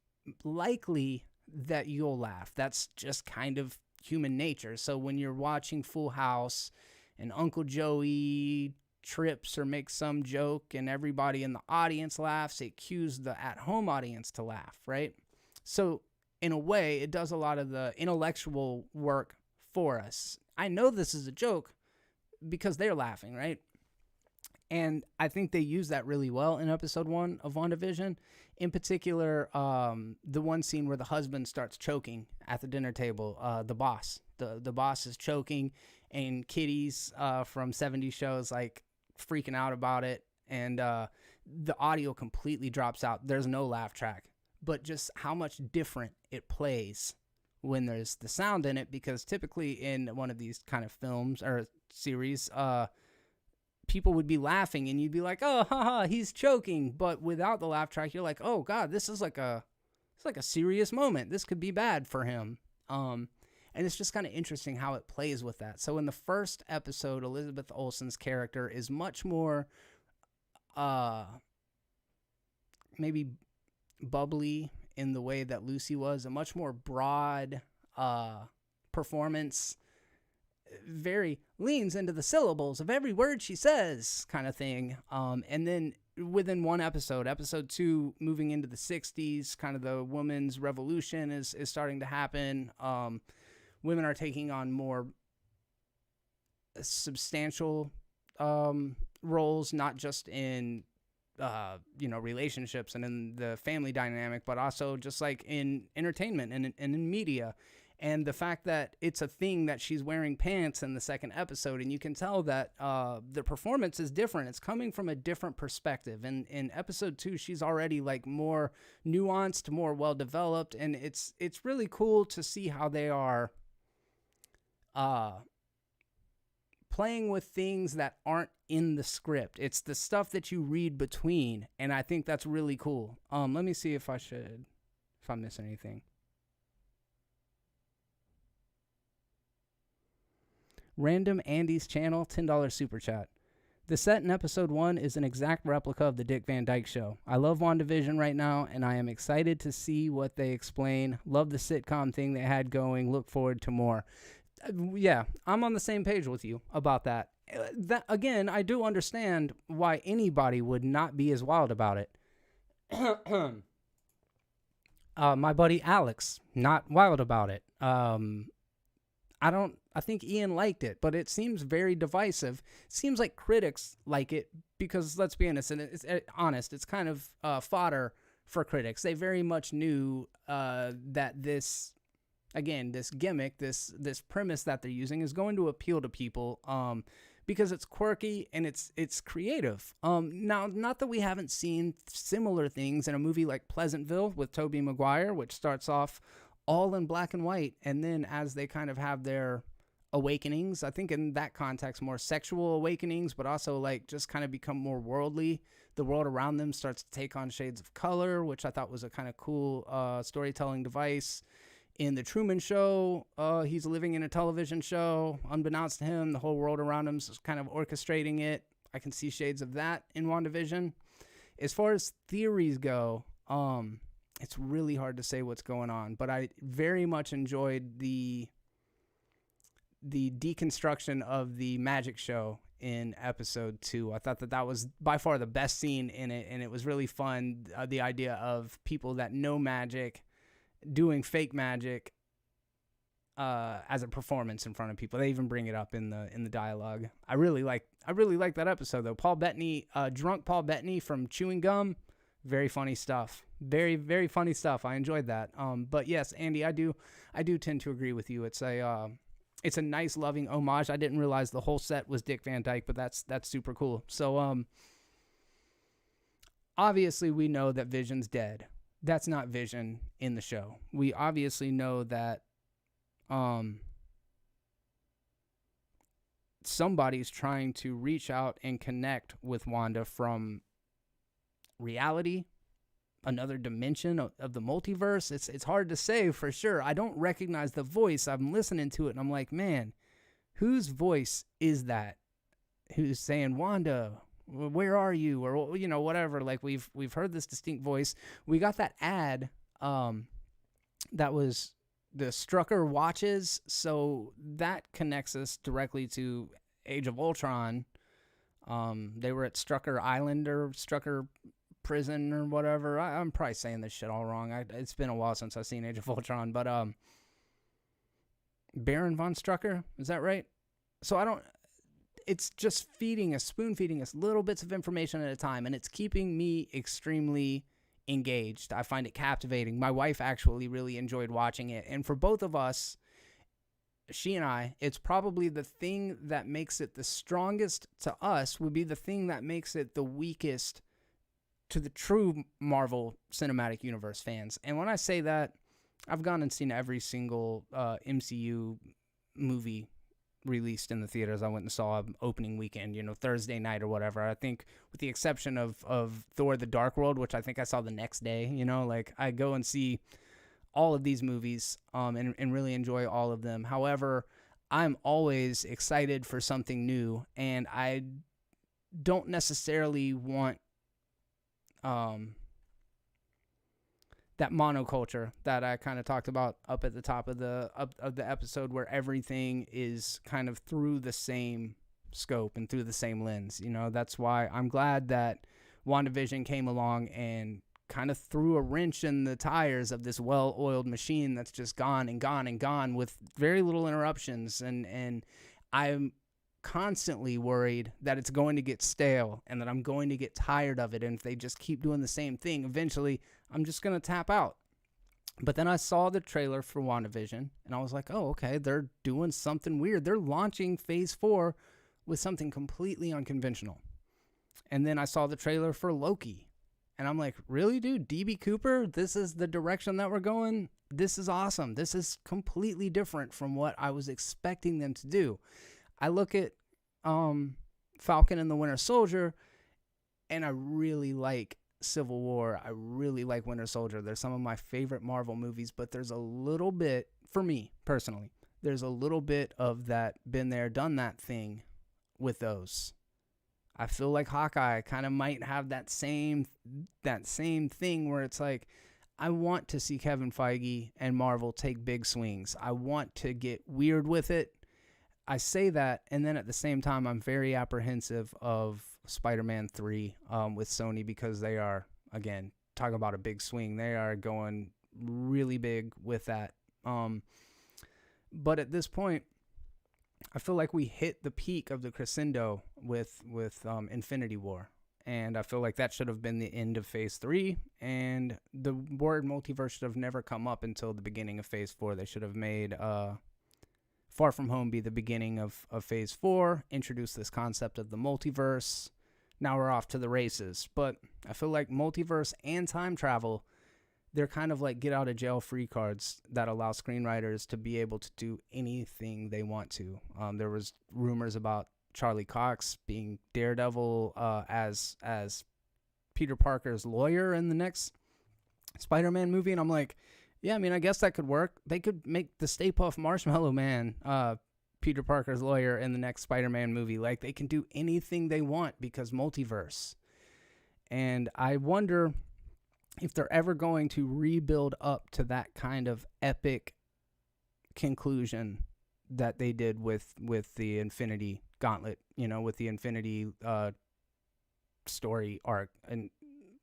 likely that you'll laugh. That's just kind of human nature. So when you're watching Full House and Uncle Joey trips or makes some joke and everybody in the audience laughs, it cues the at-home audience to laugh, right? So in a way, it does a lot of the intellectual work for us. I know this is a joke because they're laughing, right? And I think they use that really well in episode 1 of WandaVision. In particular, the one scene where the husband starts choking at the dinner table, the boss. The boss is choking, and kiddies from 70s shows like freaking out about it. And the audio completely drops out. There's no laugh track. But just how much different it plays when there's the sound in it, because typically in one of these kind of films or series, people would be laughing and you'd be like, oh, haha, he's choking. But without the laugh track, you're like, oh God, it's like a serious moment. This could be bad for him. And it's just kind of interesting how it plays with that. So in the first episode, Elizabeth Olsen's character is much more, maybe bubbly in the way that Lucy was, a much more broad, performance, very leans into the syllables of every word she says kind of thing. And then within one episode 2, moving into the 60s, kind of the women's revolution is starting to happen. Women are taking on more substantial roles, not just in relationships and in the family dynamic, but also just like in entertainment and in media. And the fact that it's a thing that she's wearing pants in the second episode, and you can tell that the performance is different. It's coming from a different perspective. And in episode 2, she's already like more nuanced, more well-developed, and it's really cool to see how they are playing with things that aren't in the script. It's the stuff that you read between, and I think that's really cool. Let me see if I miss anything. Random Andy's channel, $10 super chat. The set in episode 1 is an exact replica of the Dick Van Dyke Show. I love WandaVision right now, and I am excited to see what they explain. Love the sitcom thing they had going. Look forward to more. Yeah, I'm on the same page with you about that. Again, I do understand why anybody would not be as wild about it. My buddy Alex, not wild about it. I think Ian liked it, but it seems very divisive. It seems like critics like it because, let's be honest, it's kind of fodder for critics. They very much knew that this gimmick, this premise that they're using is going to appeal to people because it's quirky and it's creative. Now, not that we haven't seen similar things in a movie like Pleasantville with Tobey Maguire, which starts off all in black and white, and then as they kind of have their awakenings, I think in that context, more sexual awakenings, but also like just kind of become more worldly. The world around them starts to take on shades of color, which I thought was a kind of cool storytelling device. In The Truman Show, he's living in a television show. Unbeknownst to him, the whole world around him is kind of orchestrating it. I can see shades of that in WandaVision. As far as theories go, it's really hard to say what's going on, but I very much enjoyed the deconstruction of the magic show in episode 2. I thought that was by far the best scene in it, and it was really fun. The idea of people that know magic doing fake magic as a performance in front of people. They even bring it up in the dialogue. I really like that episode though. Paul Bettany, drunk Paul Bettany from chewing gum, very funny stuff. Very, very funny stuff. I enjoyed that. But yes, Andy, I do tend to agree with you. It's a nice, loving homage. I didn't realize the whole set was Dick Van Dyke, but that's super cool. So obviously we know that Vision's dead. That's not Vision in the show. We obviously know that somebody's trying to reach out and connect with Wanda from reality, another dimension of the multiverse. It's hard to say for sure. I don't recognize the voice. I'm listening to it and I'm like, man, whose voice is that? Who's saying, Wanda, where are you? Or, you know, whatever. Like we've heard this distinct voice. We got that ad that was the Strucker watches, so that connects us directly to Age of Ultron. They were at Strucker Island or Strucker Prison or whatever. I'm probably saying this shit all wrong. It's been a while since I've seen Age of Ultron, but Baron von Strucker, is that right? So it's just spoon feeding us little bits of information at a time, and it's keeping me extremely engaged. I find it captivating. My wife actually really enjoyed watching it, and for both of us, she and I, it's probably the thing that makes it the strongest to us would be the thing that makes it the weakest to the true Marvel Cinematic Universe fans. And when I say that, I've gone and seen every single MCU movie released in the theaters. I went and saw opening weekend, Thursday night or whatever. I think with the exception of Thor the Dark World, which I think I saw the next day, like I go and see all of these movies and really enjoy all of them. However, I'm always excited for something new, and I don't necessarily want that monoculture that I kind of talked about up at the top of the episode, where everything is kind of through the same scope and through the same lens. That's why I'm glad that WandaVision came along and kind of threw a wrench in the tires of this well-oiled machine that's just gone and gone and gone with very little interruptions. And I'm constantly worried that it's going to get stale and that I'm going to get tired of it. And if they just keep doing the same thing, eventually I'm just going to tap out. But then I saw the trailer for WandaVision and I was like, oh, okay, they're doing something weird. They're launching phase 4 with something completely unconventional. And then I saw the trailer for Loki and I'm like, really, dude? DB Cooper? This is the direction that we're going? This is awesome. This is completely different from what I was expecting them to do. I look at Falcon and the Winter Soldier, and I really like Civil War. I really like Winter Soldier. They're some of my favorite Marvel movies, but there's a little bit, for me personally, there's a little bit of that been there, done that thing with those. I feel like Hawkeye kind of might have that same thing where it's like, I want to see Kevin Feige and Marvel take big swings. I want to get weird with it. I say that, and then at the same time, I'm very apprehensive of Spider-Man 3 with Sony, because they are, again, talking about a big swing. They are going really big with that. But at this point, I feel like we hit the peak of the crescendo with Infinity War. And I feel like that should have been the end of Phase 3, and the word multiverse should have never come up until the beginning of Phase 4. They should have made Far From Home be the beginning of Phase 4, introduce this concept of the multiverse. Now we're off to the races. But I feel like multiverse and time travel, they're kind of like get-out-of-jail-free cards that allow screenwriters to be able to do anything they want to. There was rumors about Charlie Cox being Daredevil as Peter Parker's lawyer in the next Spider-Man movie, and I'm like, yeah, I mean, I guess that could work. They could make the Stay Puft Marshmallow Man Peter Parker's lawyer in the next Spider-Man movie. Like, they can do anything they want because multiverse. And I wonder if they're ever going to rebuild up to that kind of epic conclusion that they did with the Infinity Gauntlet, with the Infinity story arc. And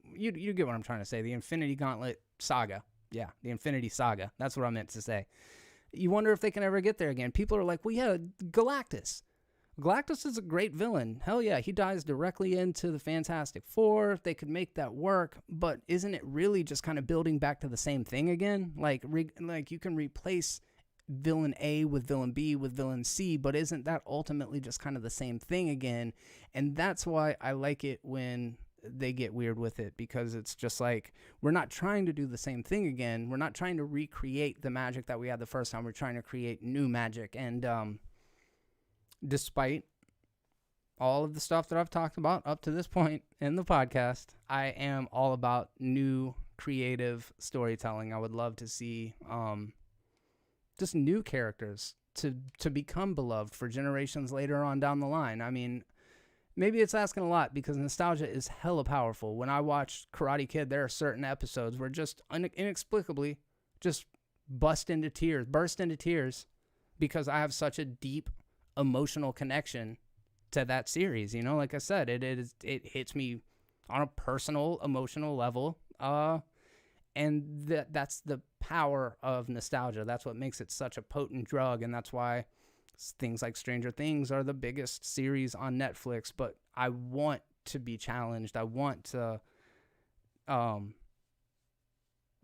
you get what I'm trying to say. The Infinity Gauntlet saga. Yeah, the Infinity Saga. That's what I meant to say. You wonder if they can ever get there again. People are like, well, yeah, Galactus. Galactus is a great villain. Hell yeah, he dies directly into the Fantastic Four. They could make that work, but isn't it really just kind of building back to the same thing again? Like you can replace villain A with villain B with villain C, but isn't that ultimately just kind of the same thing again? And that's why I like it when they get weird with it, because it's just like, we're not trying to do the same thing again. We're not trying to recreate the magic that we had the first time. We're trying to create new magic. And despite all of the stuff that I've talked about up to this point in the podcast, I am all about new creative storytelling. I would love to see just new characters to become beloved for generations later on down the line. I mean, maybe it's asking a lot, because nostalgia is hella powerful. When I watched Karate Kid, there are certain episodes where just inexplicably just burst into tears because I have such a deep emotional connection to that series. You know, like I said, it hits me on a personal, emotional level. And that's the power of nostalgia. That's what makes it such a potent drug, and that's why things like Stranger Things are the biggest series on Netflix. But I want to be challenged. I want to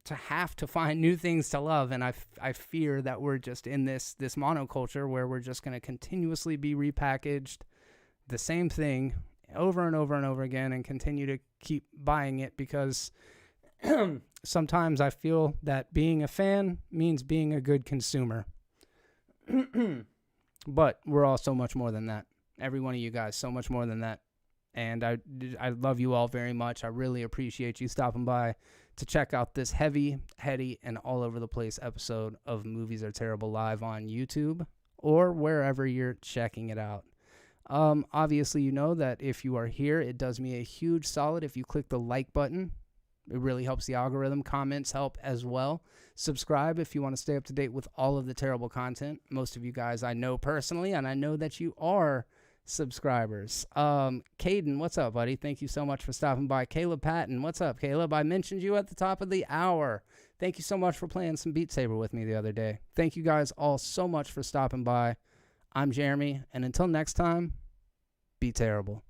have to find new things to love, and I fear that we're just in this monoculture where we're just going to continuously be repackaged the same thing over and over and over again, and continue to keep buying it, because sometimes I feel that being a fan means being a good consumer. But we're all so much more than that. Every one of you guys, so much more than that. And I love you all very much. I really appreciate you stopping by to check out this heavy, heady, and all over the place episode of Movies Are Terrible live on YouTube or wherever you're checking it out. Obviously, you know that if you are here, it does me a huge solid if you click the like button. It really helps the algorithm. Comments help as well. Subscribe if you want to stay up to date with all of the terrible content. Most of you guys I know personally, and I know that you are subscribers. Caden, what's up, buddy? Thank you so much for stopping by. Caleb Patton, what's up, Caleb? I mentioned you at the top of the hour. Thank you so much for playing some Beat Saber with me the other day. Thank you guys all so much for stopping by. I'm Jeremy, and until next time, be terrible.